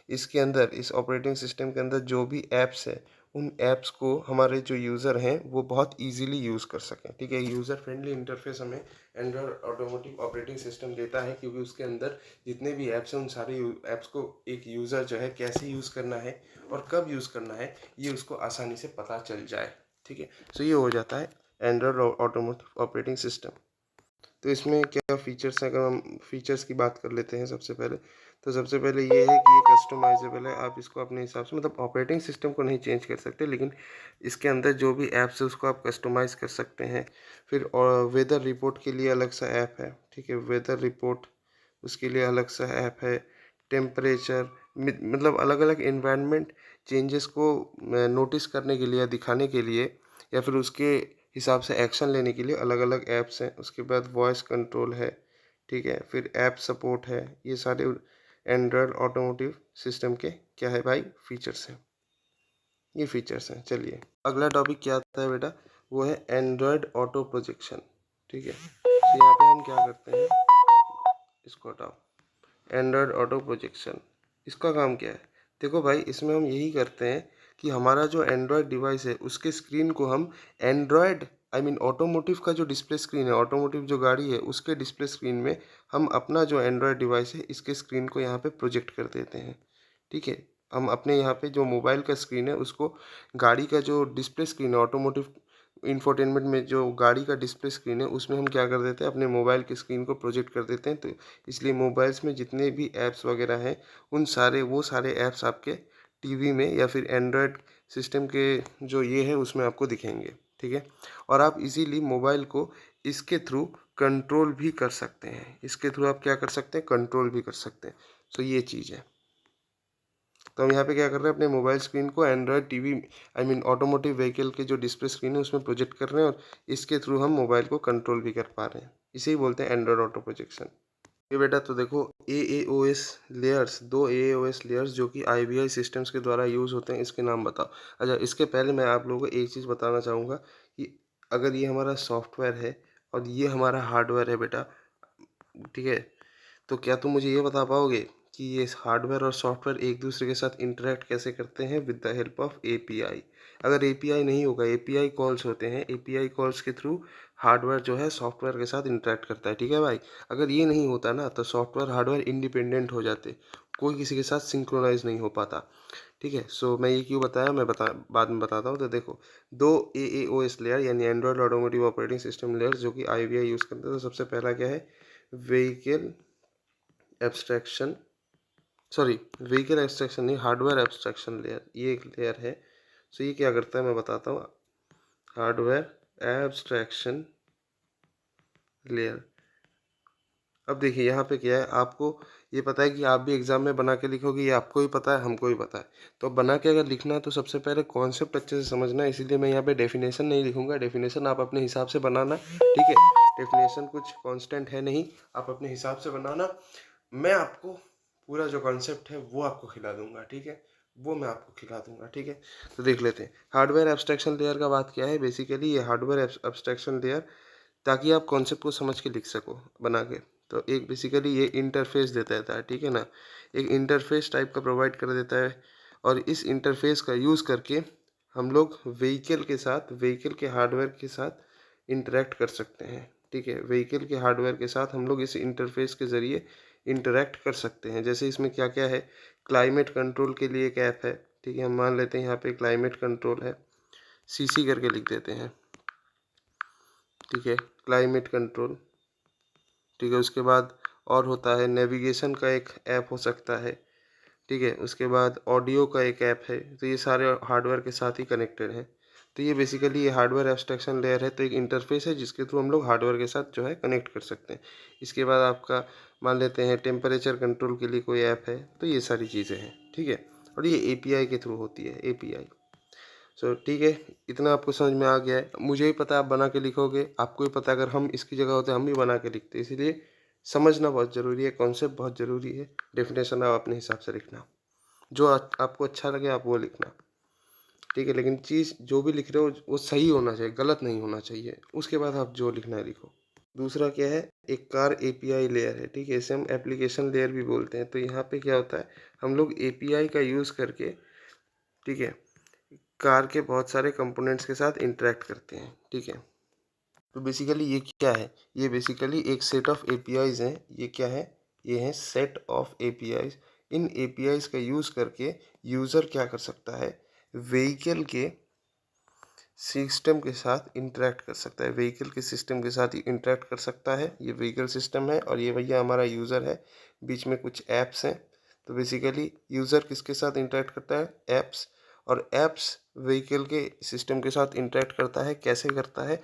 S1: इसके अंदर, इस ऑपरेटिंग सिस्टम के अंदर जो भी ऐप्स है, उन ऐप्स को हमारे जो यूज़र हैं वो बहुत इजीली यूज़ कर सकें। ठीक है, यूज़र फ्रेंडली इंटरफेस हमें एंड्रॉयड ऑटोमेटिक ऑपरेटिंग सिस्टम देता है, क्योंकि उसके अंदर जितने भी ऐप्स हैं उन सारे ऐप्स को एक यूज़र जो है कैसे यूज़ करना है और कब यूज़ करना है, ये उसको आसानी से पता चल जाए। ठीक है, सो ये हो जाता है एंड्रॉयड ऑटोमेटिक ऑपरेटिंग सिस्टम। तो इसमें क्या फीचर्स हैं? अगर हम फीचर्स की बात कर लेते हैं सबसे पहले, तो सबसे पहले ये है कि ये कस्टमाइजेबल है। आप इसको अपने हिसाब से, मतलब ऑपरेटिंग सिस्टम को नहीं चेंज कर सकते, लेकिन इसके अंदर जो भी ऐप्स है उसको आप कस्टमाइज़ कर सकते हैं। फिर और वेदर रिपोर्ट के लिए अलग सा ऐप है। ठीक है, वेदर रिपोर्ट उसके लिए अलग सा ऐप है। टेम्परेचर, मतलब अलग अलग इन्वायरमेंट चेंजेस को नोटिस करने के लिए या दिखाने के लिए या फिर उसके हिसाब से एक्शन लेने के लिए अलग अलग ऐप्स हैं। उसके बाद वॉइस कंट्रोल है। ठीक है, फिर ऐप सपोर्ट है। ये सारे एंड्रॉयड ऑटोमोटिव सिस्टम के क्या है भाई? फीचर्स हैं। ये फीचर्स हैं। चलिए अगला टॉपिक क्या आता है बेटा? वो है एंड्रॉयड ऑटो प्रोजेक्शन। ठीक है, तो यहाँ पे हम क्या करते हैं, इसको हटाओ, एंड्रॉयड ऑटो प्रोजेक्शन, इसका काम क्या है? देखो भाई, इसमें हम यही करते हैं कि हमारा जो एंड्रॉयड डिवाइस है उसके स्क्रीन को हम एंड्रॉयड, आई मीन ऑटोमोटिव का जो डिस्प्ले स्क्रीन है, ऑटोमोटिव जो गाड़ी है उसके डिस्प्ले स्क्रीन में हम अपना जो एंड्रॉयड डिवाइस है इसके स्क्रीन को यहाँ पे प्रोजेक्ट कर देते हैं। ठीक है, हम अपने यहाँ पे जो मोबाइल का स्क्रीन है उसको गाड़ी का जो डिस्प्ले स्क्रीन है, ऑटोमोटिव इंफोटेनमेंट में जो गाड़ी का डिस्प्ले स्क्रीन है उसमें हम क्या कर देते हैं, अपने मोबाइल की स्क्रीन को प्रोजेक्ट कर देते हैं। तो इसलिए मोबाइल्स में जितने भी ऐप्स वगैरह हैं उन सारे वो सारे ऐप्स आपके टीवी में या फिर एंड्रॉयड सिस्टम के जो ये है उसमें आपको दिखेंगे। ठीक है, और आप इजीली मोबाइल को इसके थ्रू कंट्रोल भी कर सकते हैं। इसके थ्रू आप क्या कर सकते हैं? कंट्रोल भी कर सकते हैं। सो ये चीज़ है। तो हम यहाँ पे क्या कर रहे हैं, अपने मोबाइल स्क्रीन को Android TV, I mean automotive vehicle के जो डिस्प्ले स्क्रीन है उसमें प्रोजेक्ट कर रहे हैं, और इसके थ्रू हम मोबाइल को कंट्रोल भी कर पा रहे हैं। इसे ही बोलते हैं एंड्रॉयड ऑटो प्रोजेक्शन। ये बेटा तो देखो, AAOS लेयर्स, दो AAOS लेयर्स जो कि IVI सिस्टम्स के द्वारा यूज़ होते हैं, इसके नाम बताओ। अच्छा, इसके पहले मैं आप लोगों को एक चीज़ बताना चाहूँगा कि अगर ये हमारा सॉफ्टवेयर है और ये हमारा हार्डवेयर है बेटा, ठीक है, तो क्या तुम मुझे ये बता पाओगे कि ये हार्डवेयर और सॉफ्टवेयर एक दूसरे के साथ इंटरेक्ट कैसे करते हैं? With the help of API। अगर API नहीं होगा, API कॉल्स होते हैं, API कॉल्स के थ्रू हार्डवेयर जो है सॉफ्टवेयर के साथ इंटरेक्ट करता है। ठीक है भाई, अगर ये नहीं होता ना तो सॉफ्टवेयर हार्डवेयर इंडिपेंडेंट हो जाते, कोई किसी के साथ सिंक्रोनाइज नहीं हो पाता। ठीक है, सो मैं ये क्यों बताया, मैं बाद में बताता हूँ। तो देखो, दो AAOS लेयर यानी Android automotive operating system layer जो कि IVI यूज़ करते हैं। तो सबसे पहला क्या है? Vehicle abstraction, sorry, vehicle abstraction नहीं, हार्डवेयर एब्स्ट्रैक्शन लेयर, ये एक लेयर है। सो ये क्या करता है मैं बताता हूँ। हार्डवेयर एब्स्ट्रैक्शन लेयर, अब देखिए यहाँ पे क्या है, आपको ये पता है कि आप भी एग्ज़ाम में बना के लिखोगे, ये आपको ही पता है, हमको ही पता है। तो बना के अगर लिखना है तो सबसे पहले कॉन्सेप्ट अच्छे से समझना है, इसीलिए मैं यहाँ पे डेफिनेशन नहीं लिखूँगा, डेफिनेशन आप अपने हिसाब से बनाना, ठीक है? डेफिनेशन कुछ कांस्टेंट है नहीं, आप अपने हिसाब से बनाना। मैं आपको पूरा जो कॉन्सेप्ट है वो आपको खिला दूँगा, ठीक है? वो मैं आपको खिला दूँगा, ठीक है? तो देख लेते हैं। हार्डवेयर एब्स्ट्रैक्शन लेयर का बात क्या है? बेसिकली ये हार्डवेयर एब्स्ट्रैक्शन लेयर, ताकि आप कॉन्सेप्ट को समझ के लिख सको बना के। तो एक बेसिकली ये इंटरफेस देता रहता है, ठीक है ना? एक इंटरफेस टाइप का प्रोवाइड कर देता है, और इस इंटरफेस का यूज़ करके हम लोग व्हीकल के हार्डवेयर के साथ इंटरेक्ट कर सकते हैं, ठीक है? व्हीकल के हार्डवेयर के साथ हम लोग इस इंटरफेस के ज़रिए इंटरेक्ट कर सकते हैं। जैसे इसमें क्या-क्या है, क्लाइमेट कंट्रोल के लिए एक ऐप है, ठीक है? हम मान लेते हैं यहाँ पे क्लाइमेट कंट्रोल है, सीसी करके लिख देते हैं, ठीक है? क्लाइमेट कंट्रोल, ठीक है। उसके बाद और होता है नेविगेशन का एक ऐप हो सकता है, ठीक है। उसके बाद ऑडियो का एक ऐप है, तो ये सारे हार्डवेयर के साथ ही कनेक्टेड हैं। तो ये बेसिकली ये हार्डवेयर एब्स्ट्रैक्शन लेयर है, तो एक इंटरफेस है जिसके थ्रू हम लोग हार्डवेयर के साथ जो है कनेक्ट कर सकते हैं। इसके बाद आपका मान लेते हैं टेम्परेचर कंट्रोल के लिए कोई ऐप है, तो ये सारी चीज़ें हैं, ठीक है। और ये एपीआई के थ्रू होती है, एपीआई। सो ठीक है, इतना आपको समझ में आ गया है। मुझे ही पता है आप बना के लिखोगे, आपको ही पता है अगर हम इसकी जगह होते हम भी बना के लिखते, इसीलिए समझना बहुत ज़रूरी है, कॉन्सेप्ट बहुत ज़रूरी है। डेफिनेशन आप अपने हिसाब से लिखना, जो आपको अच्छा लगे आप वो लिखना, ठीक है। लेकिन चीज़ जो भी लिख रहे हो वो सही होना चाहिए, गलत नहीं होना चाहिए। उसके बाद आप जो लिखना है लिखो। दूसरा क्या है, एक कार एपीआई लेयर है, ठीक है। इसे हम एप्लीकेशन लेयर भी बोलते हैं। तो यहाँ पे क्या होता है, हम लोग एपीआई का यूज़ करके, ठीक है, कार के बहुत सारे कंपोनेंट्स के साथ इंटरेक्ट करते हैं, ठीक है। तो बेसिकली ये क्या है, ये बेसिकली एक सेट ऑफ एपीआईज हैं। ये क्या है, ये है set of APIs. In APIs का यूज़ करके यूज़र क्या कर सकता है, व्हीकल के सिस्टम के साथ इंटरेक्ट कर सकता है, व्हीकल के सिस्टम के साथ इंटरेक्ट कर सकता है। ये व्हीकल सिस्टम है और ये भैया हमारा यूज़र है, बीच में कुछ ऐप्स हैं। तो बेसिकली यूज़र किसके साथ इंटरेक्ट करता है, ऐप्स। और ऐप्स व्हीकल के सिस्टम के साथ इंटरेक्ट करता है, कैसे करता है,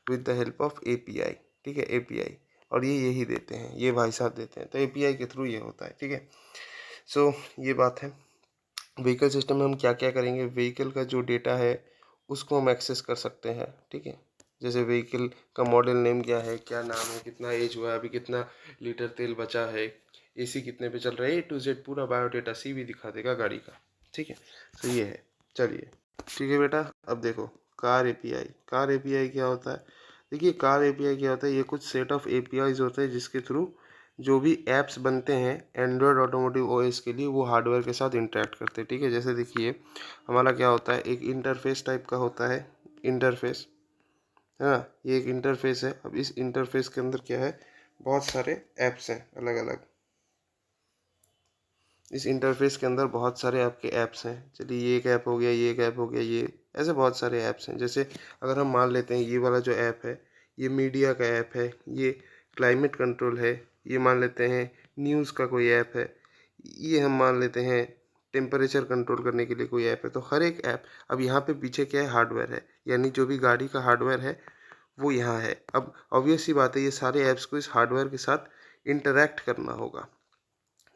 S1: with the help of API, ठीक है, एपीआई। और ये यही देते हैं, ये भाई साहब देते हैं, तो एपीआई के थ्रू ये होता है, ठीक है। सो ये बात है। व्हीकल सिस्टम में हम क्या क्या करेंगे, व्हीकल का जो डेटा है उसको हम एक्सेस कर सकते हैं, ठीक है। जैसे व्हीकल का मॉडल नेम क्या है, क्या नाम है, कितना एज हुआ है, अभी कितना लीटर तेल बचा है, एसी कितने पे चल रहा है, ए टू जेड पूरा बायोडेटा सी भी दिखा देगा गाड़ी का, ठीक है। तो ये है, चलिए ठीक है बेटा। अब देखो कार एपीआई, कार एपीआई क्या होता है। देखिए कार एपीआई क्या होता है, ये कुछ सेट ऑफ एपीआईज होते हैं जिसके थ्रू जो भी ऐप्स बनते हैं एंड्रॉयड ऑटोमोटिव ओएस के लिए, वो हार्डवेयर के साथ इंटरेक्ट करते हैं, ठीक है। जैसे देखिए हमारा क्या होता है, एक इंटरफेस टाइप का होता है, इंटरफेस है ना, ये एक इंटरफेस है। अब इस इंटरफेस के अंदर क्या है, बहुत सारे ऐप्स हैं अलग अलग। इस इंटरफेस के अंदर बहुत सारे आपके ऐप्स हैं। चलिए ये एक ऐप हो गया, ये एक ऐप हो गया, ये ऐसे बहुत सारे ऐप्स हैं। जैसे अगर हम मान लेते हैं ये वाला जो ऐप है, ये मीडिया का ऐप है, ये क्लाइमेट कंट्रोल है, ये मान लेते हैं न्यूज़ का कोई ऐप है, ये हम मान लेते हैं टेम्परेचर कंट्रोल करने के लिए कोई ऐप है। तो हर एक ऐप, अब यहाँ पे पीछे क्या है, हार्डवेयर है, यानी जो भी गाड़ी का हार्डवेयर है वो यहाँ है। अब ऑब्वियस सी बात है, ये सारे ऐप्स को इस हार्डवेयर के साथ इंटरैक्ट करना होगा,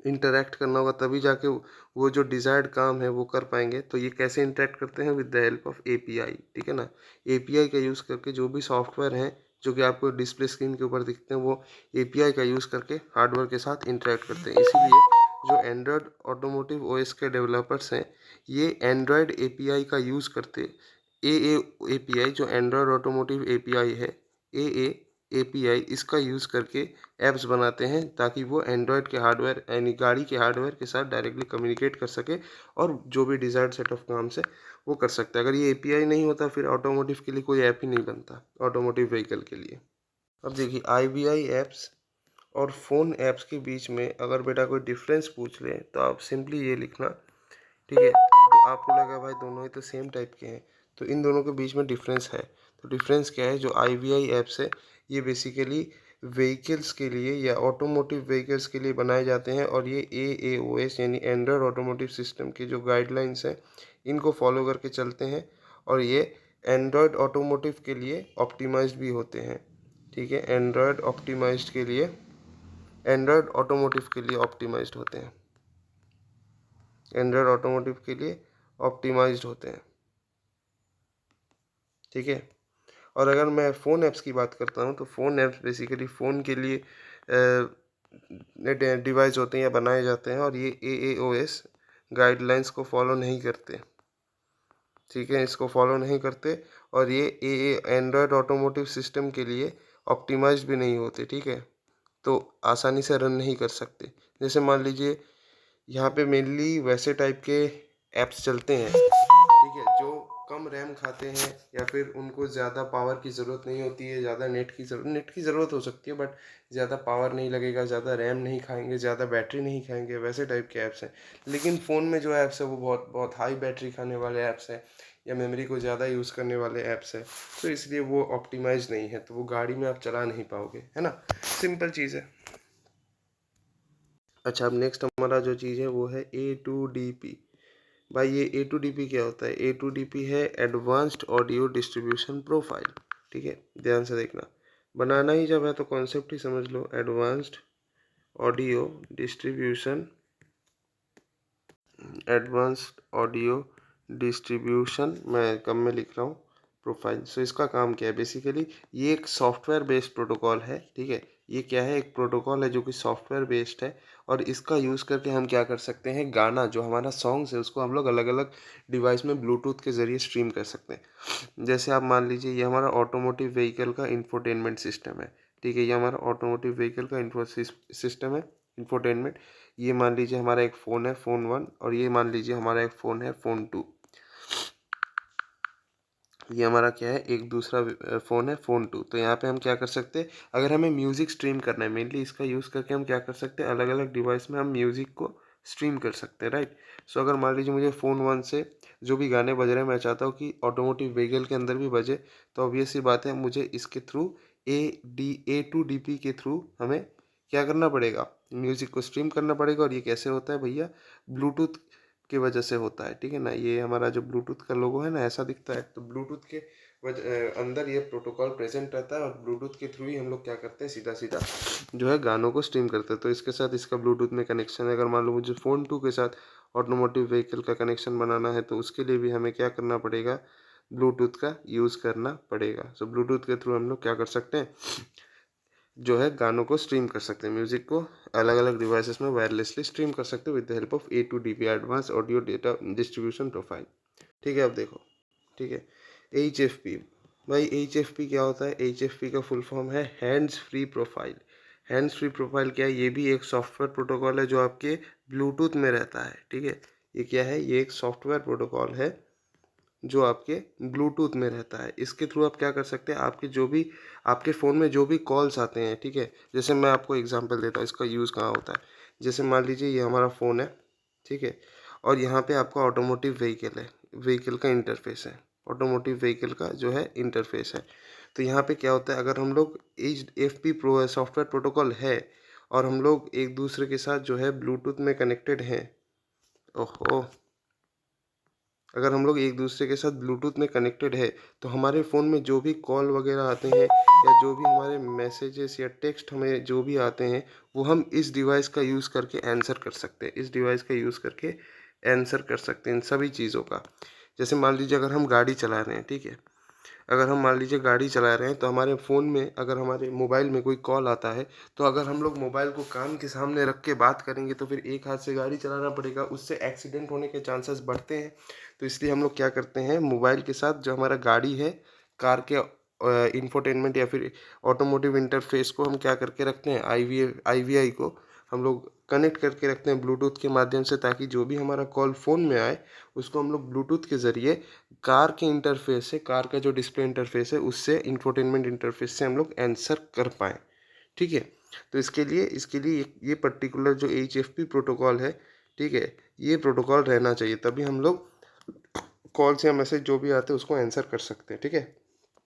S1: इंटरैक्ट करना होगा तभी जाके वो जो डिज़ायर्ड काम है वो कर पाएंगे। तो ये कैसे इंटरैक्ट करते हैं, with the help of API, ठीक है ना। एपीआई का यूज़ करके जो भी सॉफ्टवेयर हैं जो कि आपको डिस्प्ले स्क्रीन के ऊपर दिखते हैं, वो एपीआई का यूज़ करके हार्डवेयर के साथ इंटरैक्ट करते हैं। इसीलिए जो एंड्रॉयड ऑटोमोटिव ओएस के डेवलपर्स हैं, ये एंड्रॉयड एपीआई का यूज़ करते, ए एपीआई जो एंड्रॉयड ऑटोमोटिव एपीआई है, ए एपीआई, इसका यूज़ करके ऐप्स बनाते हैं ताकि वो एंड्रॉयड के हार्डवेयर यानी गाड़ी के हार्डवेयर के साथ डायरेक्टली कम्युनिकेट कर सके और जो भी डिज़ायर्ड सेट ऑफ काम से वो कर सकता है। अगर ये एपीआई नहीं होता फिर ऑटोमोटिव के लिए कोई ऐप ही नहीं बनता, ऑटोमोटिव व्हीकल के लिए। अब देखिए आईवीआई ऐप्स और फ़ोन ऐप्स के बीच में अगर बेटा कोई डिफरेंस पूछ ले तो आप सिंपली ये लिखना, ठीक है। तो आपको लगा भाई दोनों ही तो सेम टाइप के हैं, तो इन दोनों के बीच में डिफरेंस है। तो डिफरेंस क्या है, जो आईवीआई ऐप्स है ये बेसिकली व्हीकल्स के लिए या ऑटोमोटिव व्हीकल्स के लिए बनाए जाते हैं, और ये एओएस यानी एंड्रॉयड ऑटोमोटिव सिस्टम की जो गाइडलाइंस हैं इनको फॉलो करके चलते हैं, और ये एंड्रॉयड ऑटोमोटिव के लिए ऑप्टिमाइज्ड भी होते हैं, ठीक है। एंड्रॉयड ऑप्टिमाइज्ड के लिए एंड्रॉयड ऑटोमोटिव के लिए ऑप्टिमाइज्ड होते हैं, एंड्रॉयड ऑटोमोटिव के लिए ऑप्टिमाइज्ड होते हैं, ठीक है। और अगर मैं फ़ोन ऐप्स की बात करता हूँ तो फ़ोन ऐप्स बेसिकली फ़ोन के लिए डिवाइस होते हैं या बनाए जाते हैं, और ये AAOS गाइडलाइंस को फॉलो नहीं करते, ठीक है, इसको फॉलो नहीं करते। और ये एंड्रॉयड ऑटोमोटिव सिस्टम के लिए ऑप्टिमाइज्ड भी नहीं होते, ठीक है, तो आसानी से रन नहीं कर सकते। जैसे मान लीजिए यहाँ पे मेनली वैसे टाइप के ऐप्स चलते हैं, ठीक है, जो कम रैम खाते हैं या फिर उनको ज़्यादा पावर की ज़रूरत नहीं होती है, ज़्यादा नेट की ज़रूरत हो सकती है, बट ज़्यादा पावर नहीं लगेगा, ज़्यादा रैम नहीं खाएंगे, ज़्यादा बैटरी नहीं खाएंगे, वैसे टाइप के ऐप्स हैं। लेकिन फ़ोन में जो ऐप्स है वो बहुत बहुत हाई बैटरी खाने वाले ऐप्स हैं, या मेमोरी को ज़्यादा यूज़ करने वाले ऐप्स हैं, तो इसलिए वो ऑप्टिमाइज नहीं है, तो वो गाड़ी में आप चला नहीं पाओगे, है ना, सिंपल चीज़ है। अच्छा, अब नेक्स्ट हमारा जो चीज़ है वो है A2DP। भाई ये A2DP क्या होता है? A2DP है एडवांस्ड ऑडियो डिस्ट्रीब्यूशन प्रोफाइल, ठीक है, ध्यान से देखना, बनाना ही जब है तो कॉन्सेप्ट ही समझ लो, advanced audio distribution, advanced audio distribution, मैं कम में लिख रहा हूँ, प्रोफाइल। सो इसका काम क्या है? बेसिकली ये एक सॉफ्टवेयर बेस्ड प्रोटोकॉल है, ठीक है, ये क्या है, एक प्रोटोकॉल है जो कि सॉफ्टवेयर बेस्ड है, और इसका यूज़ करके हम क्या कर सकते हैं, गाना जो हमारा सॉन्ग्स है उसको हम लोग अलग अलग डिवाइस में ब्लूटूथ के ज़रिए स्ट्रीम कर सकते हैं। जैसे आप मान लीजिए ये हमारा ऑटोमोटिव व्हीकल का इंफोटेनमेंट सिस्टम है, ठीक है, ये हमारा ऑटोमोटिव व्हीकल का सिस्टम है, इंफोटेनमेंट। ये मान लीजिए हमारा एक फ़ोन है, फ़ोन 1, और ये मान लीजिए हमारा एक फ़ोन है, फ़ोन 2। ये हमारा क्या है, एक दूसरा फ़ोन है, फ़ोन 2। तो यहाँ पे हम क्या कर सकते हैं, अगर हमें म्यूज़िक स्ट्रीम करना है, मेनली इसका यूज़ करके हम क्या कर सकते हैं, अलग अलग डिवाइस में हम म्यूज़िक को स्ट्रीम कर सकते हैं, राइट। सो अगर मान लीजिए मुझे फ़ोन 1 से जो भी गाने बज रहे हैं मैं चाहता हूँ कि ऑटोमोटिव व्हीकल के अंदर भी बजे, तो ऑब्वियस सी बात है मुझे इसके थ्रू A2DP के थ्रू हमें क्या करना पड़ेगा, म्यूज़िक को स्ट्रीम करना पड़ेगा। और ये कैसे होता है भैया, ब्लूटूथ की वजह से होता है, ठीक है ना। ये हमारा जो ब्लूटूथ का लोगो है ना, ऐसा दिखता है, तो ब्लूटूथ के अंदर ये प्रोटोकॉल प्रेजेंट रहता है, और ब्लूटूथ के थ्रू ही हम लोग क्या करते हैं, सीधा सीधा जो है गानों को स्ट्रीम करते हैं। तो इसके साथ इसका ब्लूटूथ में कनेक्शन है। अगर मान लो मुझे फ़ोन 2 के साथ ऑटोमोटिव व्हीकल का कनेक्शन बनाना है, तो उसके लिए भी हमें क्या करना पड़ेगा, ब्लूटूथ का यूज़ करना पड़ेगा। सो ब्लूटूथ के थ्रू हम लोग क्या कर सकते हैं, जो है गानों को स्ट्रीम कर सकते हैं, म्यूजिक को अलग अलग डिवाइसेस में वायरलेसली स्ट्रीम कर सकते हैं with the help of A2DP, advance audio data distribution profile, ठीक है। अब देखो, ठीक है, HFP। भाई HFP क्या होता है? HFP का फुल फॉर्म है hands free profile. Hands free profile क्या है? ये भी एक सॉफ्टवेयर प्रोटोकॉल है जो आपके ब्लूटूथ में रहता है, ठीक है। ये क्या है? ये एक सॉफ्टवेयर प्रोटोकॉल है जो आपके ब्लूटूथ में रहता है। इसके थ्रू आप क्या कर सकते हैं, आपके जो भी आपके फ़ोन में जो भी कॉल्स आते हैं, ठीक है, जैसे मैं आपको एग्जांपल देता हूँ इसका यूज़ कहाँ होता है। जैसे मान लीजिए ये हमारा फ़ोन है, ठीक है, और यहाँ पे आपका ऑटोमोटिव व्हीकल है, व्हीकल का इंटरफेस है, ऑटोमोटिव व्हीकल का जो है इंटरफेस है। तो यहाँ पे क्या होता है, अगर हम लोग HFP प्रो सॉफ्टवेयर प्रोटोकॉल है, और हम लोग एक दूसरे के साथ जो है ब्लूटूथ में कनेक्टेड हैं, ओहो, अगर हम लोग एक दूसरे के साथ ब्लूटूथ में कनेक्टेड है, तो हमारे फ़ोन में जो भी कॉल वगैरह आते हैं, या जो भी हमारे मैसेजेस या टेक्स्ट हमें जो भी आते हैं, वो हम इस डिवाइस का यूज़ करके आंसर कर सकते हैं, इस डिवाइस का यूज़ करके आंसर कर सकते हैं इन सभी चीज़ों का। जैसे मान लीजिए अगर हम गाड़ी चला रहे हैं, ठीक है, अगर हम मान लीजिए गाड़ी चला रहे हैं, तो हमारे फ़ोन में अगर हमारे मोबाइल में कोई कॉल आता है, तो अगर हम लोग मोबाइल को कान के सामने रख के बात करेंगे, तो फिर एक हाथ से गाड़ी चलाना पड़ेगा, उससे एक्सीडेंट होने के चांसेस बढ़ते हैं। तो इसलिए हम लोग क्या करते हैं, मोबाइल के साथ जो हमारा गाड़ी है, कार के इंफोटेनमेंट या फिर ऑटोमोटिव इंटरफेस को हम क्या करके रखते हैं, IVI को हम लोग कनेक्ट करके रखते हैं ब्लूटूथ के माध्यम से, ताकि जो भी हमारा कॉल फ़ोन में आए, उसको हम लोग ब्लूटूथ के ज़रिए कार के इंटरफेस से, कार का जो डिस्प्ले इंटरफेस है उससे, इंफोटेनमेंट इंटरफेस से हम लोग आंसर कर पाएँ, ठीक है। तो इसके लिए ये पर्टिकुलर जो HFP प्रोटोकॉल है, ठीक है, ये प्रोटोकॉल रहना चाहिए, तभी हम लोग कॉल्स या मैसेज जो भी आते हैं उसको आंसर कर सकते हैं, ठीक है।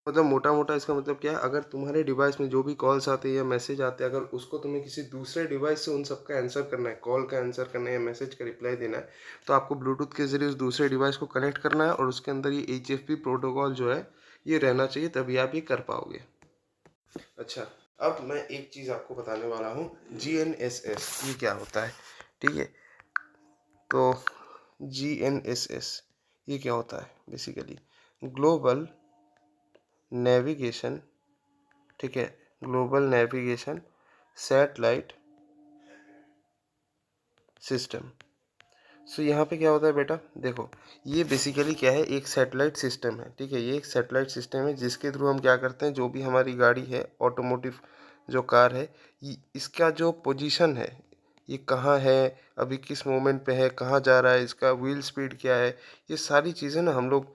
S1: मतलब मोटा मोटा इसका मतलब क्या है, अगर तुम्हारे डिवाइस में जो भी कॉल्स आते हैं या मैसेज आते हैं, अगर उसको तुम्हें किसी दूसरे डिवाइस से उन सब का आंसर करना है, कॉल का आंसर करना है या मैसेज का रिप्लाई देना है, तो आपको ब्लूटूथ के जरिए उस दूसरे डिवाइस को कनेक्ट करना है, और उसके अंदर ये HFP प्रोटोकॉल जो है ये रहना चाहिए, तभी आप ये कर पाओगे। अच्छा, अब मैं एक चीज़ आपको बताने वाला हूँ, GNSS ये क्या होता है, ठीक है। तो GNSS ये क्या होता है, बेसिकली ग्लोबल नेविगेशन, ठीक है, ग्लोबल नेविगेशन सैटेलाइट सिस्टम। सो यहाँ पे क्या होता है बेटा, देखो ये बेसिकली क्या है, एक सैटेलाइट सिस्टम है, ठीक है। ये एक सैटेलाइट सिस्टम है जिसके थ्रू हम क्या करते हैं, जो भी हमारी गाड़ी है, ऑटोमोटिव जो कार है, इसका जो पोजीशन है, ये कहाँ है, अभी किस मोमेंट पे है, कहाँ जा रहा है, इसका व्हील स्पीड क्या है, ये सारी चीज़ें ना हम लोग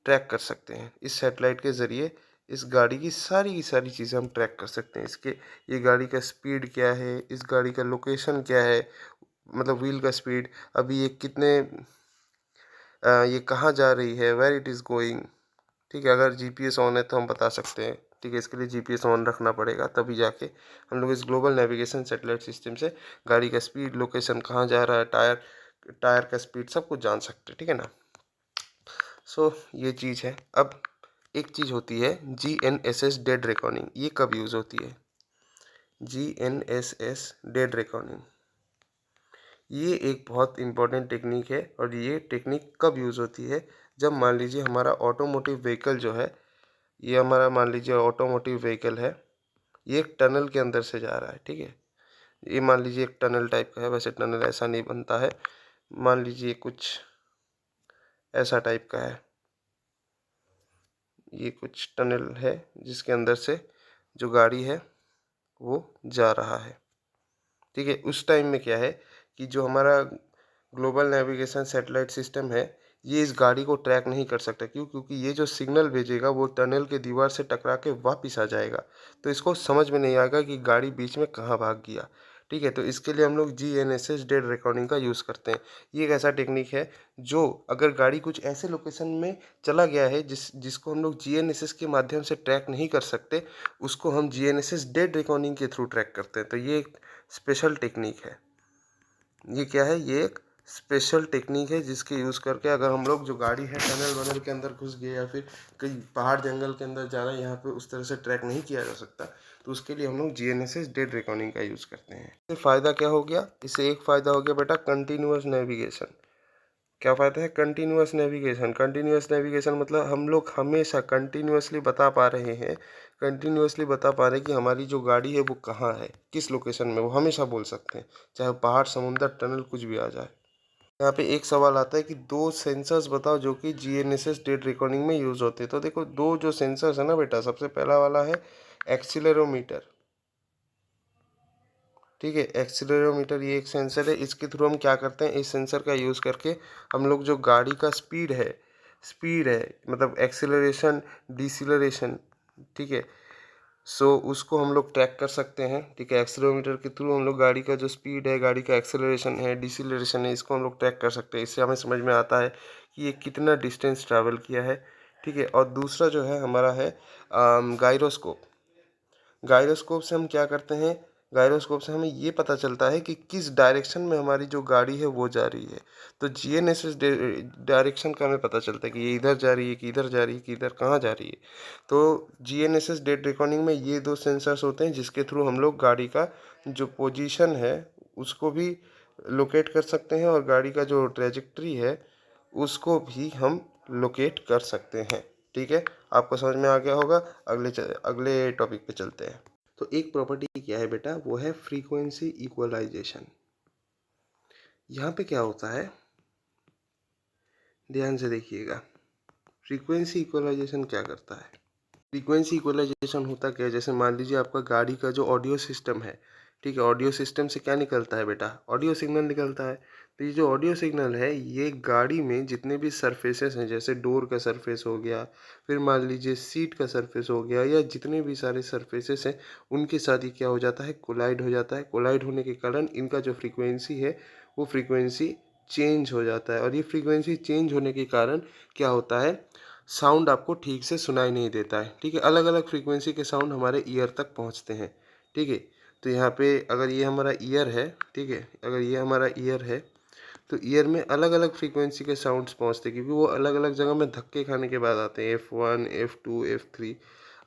S1: ट्रैक कर सकते हैं इस सैटेलाइट के ज़रिए। इस गाड़ी की सारी चीज़ें हम ट्रैक कर सकते हैं। इसके ये गाड़ी का स्पीड क्या है, इस गाड़ी का लोकेशन क्या है, मतलब व्हील का स्पीड, अभी ये कितने ये कहाँ जा रही है, वेयर इट इज़ गोइंग, ठीक है। अगर जीपीएस ऑन है तो हम बता सकते हैं, ठीक है। इसके लिए जीपीएस ऑन रखना पड़ेगा, तभी जाके हम लोग इस ग्लोबल नेविगेशन सैटेलाइट सिस्टम से गाड़ी का स्पीड, लोकेशन, कहाँ जा रहा है, टायर का स्पीड, सब कुछ जान सकते हैं, ठीक है ना। सो ये चीज़ है। अब एक चीज़ होती है GNSS डेड रिकॉर्डिंग, ये कब यूज़ होती है, GNSS डेड रिकॉर्डिंग, ये एक बहुत इम्पॉर्टेंट टेक्निक है। और ये टेक्निक कब यूज़ होती है, जब मान लीजिए हमारा ऑटोमोटिव व्हीकल जो है, ये हमारा मान लीजिए ऑटोमोटिव व्हीकल है, ये एक टनल के अंदर से जा रहा है, ठीक है। ये मान लीजिए एक टनल टाइप का है, वैसे टनल ऐसा नहीं बनता है, मान लीजिए कुछ ऐसा टाइप का है, ये कुछ टनल है जिसके अंदर से जो गाड़ी है वो जा रहा है, ठीक है। उस टाइम में क्या है कि जो हमारा ग्लोबल नेविगेशन सैटेलाइट सिस्टम है, ये इस गाड़ी को ट्रैक नहीं कर सकता, क्यों, क्योंकि ये जो सिग्नल भेजेगा वो टनल के दीवार से टकरा के वापस आ जाएगा, तो इसको समझ में नहीं आएगा कि गाड़ी बीच में कहाँ भाग गया, ठीक है। तो इसके लिए हम लोग GNSS डेड रिकॉर्डिंग का यूज़ करते हैं। ये एक ऐसा टेक्निक है, जो अगर गाड़ी कुछ ऐसे लोकेशन में चला गया है जिसको हम लोग GNSS के माध्यम से ट्रैक नहीं कर सकते, उसको हम GNSS डेड रिकॉर्डिंग के थ्रू ट्रैक करते हैं। तो ये एक स्पेशल टेक्निक है। ये क्या है, ये एक स्पेशल टेक्निक है जिसके यूज़ करके अगर हम लोग जो गाड़ी है टनल वनल के अंदर घुस गए, या फिर कहीं पहाड़ जंगल के अंदर जा रहा है, यहाँ पे उस तरह से ट्रैक नहीं किया जा सकता, तो उसके लिए हम लोग GNSS डेड रिकॉर्डिंग का यूज़ करते हैं। इससे फ़ायदा क्या हो गया, इससे एक फ़ायदा हो गया बेटा, कंटिन्यूअस नेविगेशन। क्या फ़ायदा है, कंटिन्यूअस नेविगेशन। कंटिन्यूअस नेविगेशन मतलब हम लोग हमेशा कंटिन्यूअसली बता पा रहे हैं, कंटिन्यूअसली बता पा रहे हैं कि हमारी जो गाड़ी है वो कहाँ है, किस लोकेशन में, वो हमेशा बोल सकते हैं, चाहे पहाड़, समुंदर, टनल, कुछ भी आ जाए। यहाँ पे एक सवाल आता है कि दो सेंसर्स बताओ जो कि GNSS डेट रिकॉर्डिंग में यूज़ होते हैं। तो देखो, दो जो सेंसर्स है ना बेटा, सबसे पहला वाला है एक्सीलरोमीटर, ठीक है। एक्सीलरोमीटर ये एक सेंसर है, इसके थ्रू हम क्या करते हैं, इस सेंसर का यूज़ करके हम लोग जो गाड़ी का स्पीड है मतलब एक्सीलरेशन, डिसीलरेशन, ठीक है। सो उसको हम लोग ट्रैक कर सकते हैं, ठीक है। एक्सीलरोमीटर के थ्रू हम लोग गाड़ी का जो स्पीड है, गाड़ी का एक्सीलरेशन है, डिसीलरेशन है, इसको हम लोग ट्रैक कर सकते हैं। इससे हमें समझ में आता है कि ये कितना डिस्टेंस ट्रैवल किया है, ठीक है। और दूसरा जो है हमारा है गायरोस्कोप। गायरोस्कोप से हम क्या करते हैं, गायरोस्कोप से हमें ये पता चलता है कि किस डायरेक्शन में हमारी जो गाड़ी है वो जा रही है। तो GNSS डायरेक्शन का हमें पता चलता है कि ये इधर जा रही है, कि इधर जा रही है, कि इधर कहाँ जा रही है। तो GNSS डेट रिकॉर्डिंग में ये दो सेंसर्स होते हैं जिसके थ्रू हम लोग गाड़ी का जो पोजीशन है उसको भी लोकेट कर सकते हैं, और गाड़ी का जो ट्रेजेक्ट्री है उसको भी हम लोकेट कर सकते हैं, ठीक है। आपको समझ में आ गया होगा। अगले टॉपिक पे चलते हैं। तो एक प्रॉपर्टी क्या है बेटा, वो है फ्रीक्वेंसी इक्वलाइजेशन। यहाँ पे क्या होता है, ध्यान से देखिएगा। फ्रीक्वेंसी इक्वलाइजेशन क्या करता है, फ्रीक्वेंसी इक्वलाइजेशन होता क्या है, जैसे मान लीजिए आपका गाड़ी का जो ऑडियो सिस्टम है, ठीक है। ऑडियो सिस्टम से क्या निकलता है बेटा, ऑडियो सिग्नल निकलता है। तो ये जो ऑडियो सिग्नल है, ये गाड़ी में जितने भी सरफेसेस हैं, जैसे डोर का सरफेस हो गया, फिर मान लीजिए सीट का सरफेस हो गया, या जितने भी सारे सरफेसेस हैं उनके साथ ही क्या हो जाता है, कोलाइड हो जाता है। कोलाइड होने के कारण इनका जो फ्रीक्वेंसी है वो फ्रीक्वेंसी चेंज हो जाता है, और ये फ्रीक्वेंसी चेंज होने के कारण क्या होता है, साउंड आपको ठीक से सुनाई नहीं देता है, ठीक है। अलग अलग फ्रीक्वेंसी के साउंड हमारे ईयर तक पहुंचते हैं, ठीक है। तो यहाँ पे अगर ये हमारा ईयर है, ठीक है, अगर ये हमारा ईयर है, तो ईयर में अलग अलग फ्रीक्वेंसी के साउंड्स पहुंचते हैं, क्योंकि वो अलग अलग जगह में धक्के खाने के बाद आते हैं, F1, F2, F3,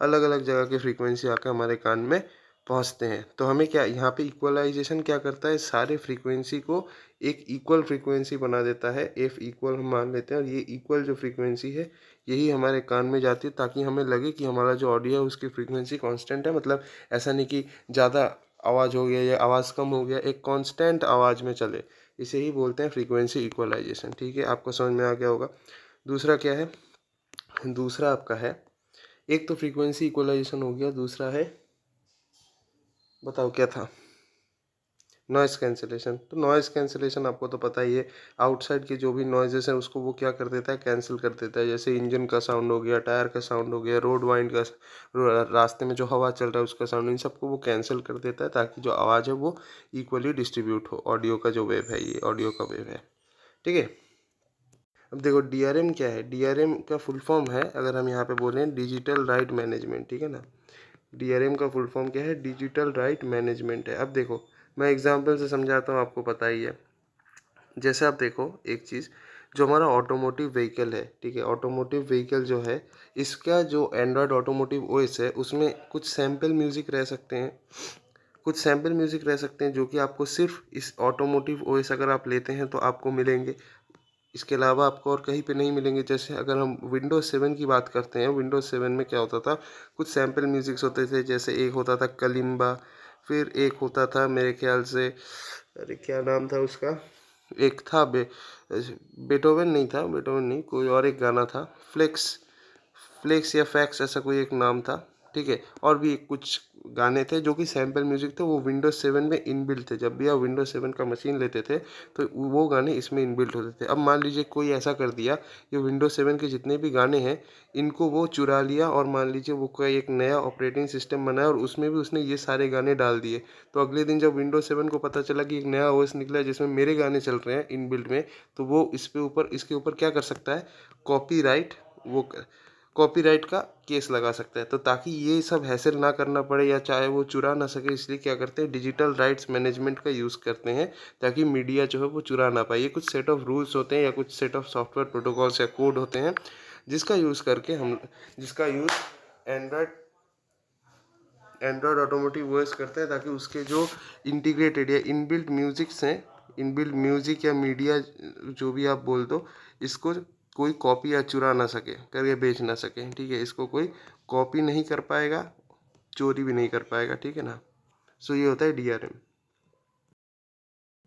S1: अलग अलग जगह की फ्रीक्वेंसी आकर हमारे कान में पहुंचते हैं। तो हमें क्या यहाँ पे इक्वलाइजेशन क्या करता है, सारे फ्रीक्वेंसी को एक इक्वल फ्रीक्वेंसी बना देता है। एफ इक्वल हम मान लेते हैं और ये इक्वल जो फ्रीक्वेंसी है यही हमारे कान में जाती है, ताकि हमें लगे कि हमारा जो ऑडियो है उसकी फ्रीक्वेंसी कांस्टेंट है। मतलब ऐसा नहीं कि ज़्यादा आवाज़ हो गया या आवाज़ कम हो गया, एक कांस्टेंट आवाज़ में चले, इसे ही बोलते हैं फ्रीक्वेंसी इक्वलाइजेशन। ठीक है, आपको समझ में आ गया होगा। दूसरा क्या है, दूसरा आपका है, एक तो फ्रीक्वेंसी इक्वलाइजेशन हो गया, दूसरा है, बताओ क्या था, नॉइज़ कैंसिलेशन। तो नॉइज़ कैंसिलेशन आपको तो पता ही है, आउटसाइड के जो भी नॉइजेस हैं उसको वो क्या कर देता है, कैंसिल कर देता है। जैसे इंजन का साउंड हो गया, टायर का साउंड हो गया, रोड वाइंड का, रास्ते में जो हवा चल रहा है उसका साउंड, इन सबको वो कैंसिल कर देता है, ताकि जो आवाज़ है वो इक्वली डिस्ट्रीब्यूट हो। ऑडियो का जो वेव है, ये ऑडियो का वेव है। ठीक है, अब देखो डीआरएम क्या है। डीआरएम का फुल फॉर्म है, अगर हम यहाँ पे बोलें, डिजिटल राइट मैनेजमेंट। ठीक है ना, डीआरएम का फुल फॉर्म क्या है, डिजिटल राइट मैनेजमेंट है। अब देखो मैं एग्जांपल से समझाता हूँ, आपको पता ही है। जैसे आप देखो एक चीज़, जो हमारा ऑटोमोटिव व्हीकल है, ठीक है, ऑटोमोटिव व्हीकल जो है, इसका जो एंड्रॉयड ऑटोमोटिव ओएस है उसमें कुछ सैम्पल म्यूज़िक रह सकते हैं, कुछ सैम्पल म्यूज़िक रह सकते हैं जो कि आपको सिर्फ इस ऑटोमोटिव ओएस अगर आप लेते हैं तो आपको मिलेंगे। इसके अलावा आपको और कहीं पे नहीं मिलेंगे। जैसे अगर हम विंडोज़ 7 की बात करते हैं, विंडोज़ 7 में क्या होता था, कुछ सैम्पल म्यूज़िक्स होते थे। जैसे एक होता था कलिम्बा, फिर एक होता था मेरे ख्याल से, अरे क्या नाम था उसका, एक था बेटोवन नहीं था, बेटोवन नहीं, कोई और एक गाना था, फ्लेक्स, फ्लेक्स या फैक्स ऐसा कोई एक नाम था। ठीक है, और भी कुछ गाने थे जो कि सैम्पल म्यूजिक थे, वो विंडोज 7 में इनबिल्ट थे। जब भी आप विंडोज 7 का मशीन लेते थे तो वो गाने इसमें इनबिल्ट होते थे। अब मान लीजिए कोई ऐसा कर दिया कि विंडोज 7 के जितने भी गाने हैं इनको वो चुरा लिया, और मान लीजिए वो कोई एक नया ऑपरेटिंग सिस्टम बनाया और उसमें भी उसने ये सारे गाने डाल दिए। तो अगले दिन जब विंडोज 7 को पता चला कि एक नया ओएस निकला है जिसमें मेरे गाने चल रहे हैं इनबिल्ट में, तो वो इसके ऊपर क्या कर सकता है, कॉपीराइट, वो कॉपीराइट का केस लगा सकता है। तो ताकि ये सब हैसल ना करना पड़े या चाहे वो चुरा ना सके, इसलिए क्या करते हैं, डिजिटल राइट्स मैनेजमेंट का यूज़ करते हैं, ताकि मीडिया जो है वो चुरा ना पाए। ये कुछ सेट ऑफ रूल्स होते हैं या कुछ सेट ऑफ सॉफ्टवेयर प्रोटोकॉल्स या कोड होते हैं, जिसका यूज़ करके हम, जिसका use Android Android automotive voice करता है, ताकि उसके जो इंटीग्रेटेड या इनबिल्ट म्यूजिक्स हैं, इनबिल्ट म्यूजिक या मीडिया जो भी आप बोल दो, इसको कोई कॉपी या चुरा ना सके, करके बेच ना सके। ठीक है, इसको कोई कॉपी नहीं कर पाएगा, चोरी भी नहीं कर पाएगा। ठीक है ना, सो ये होता है डीआरएम।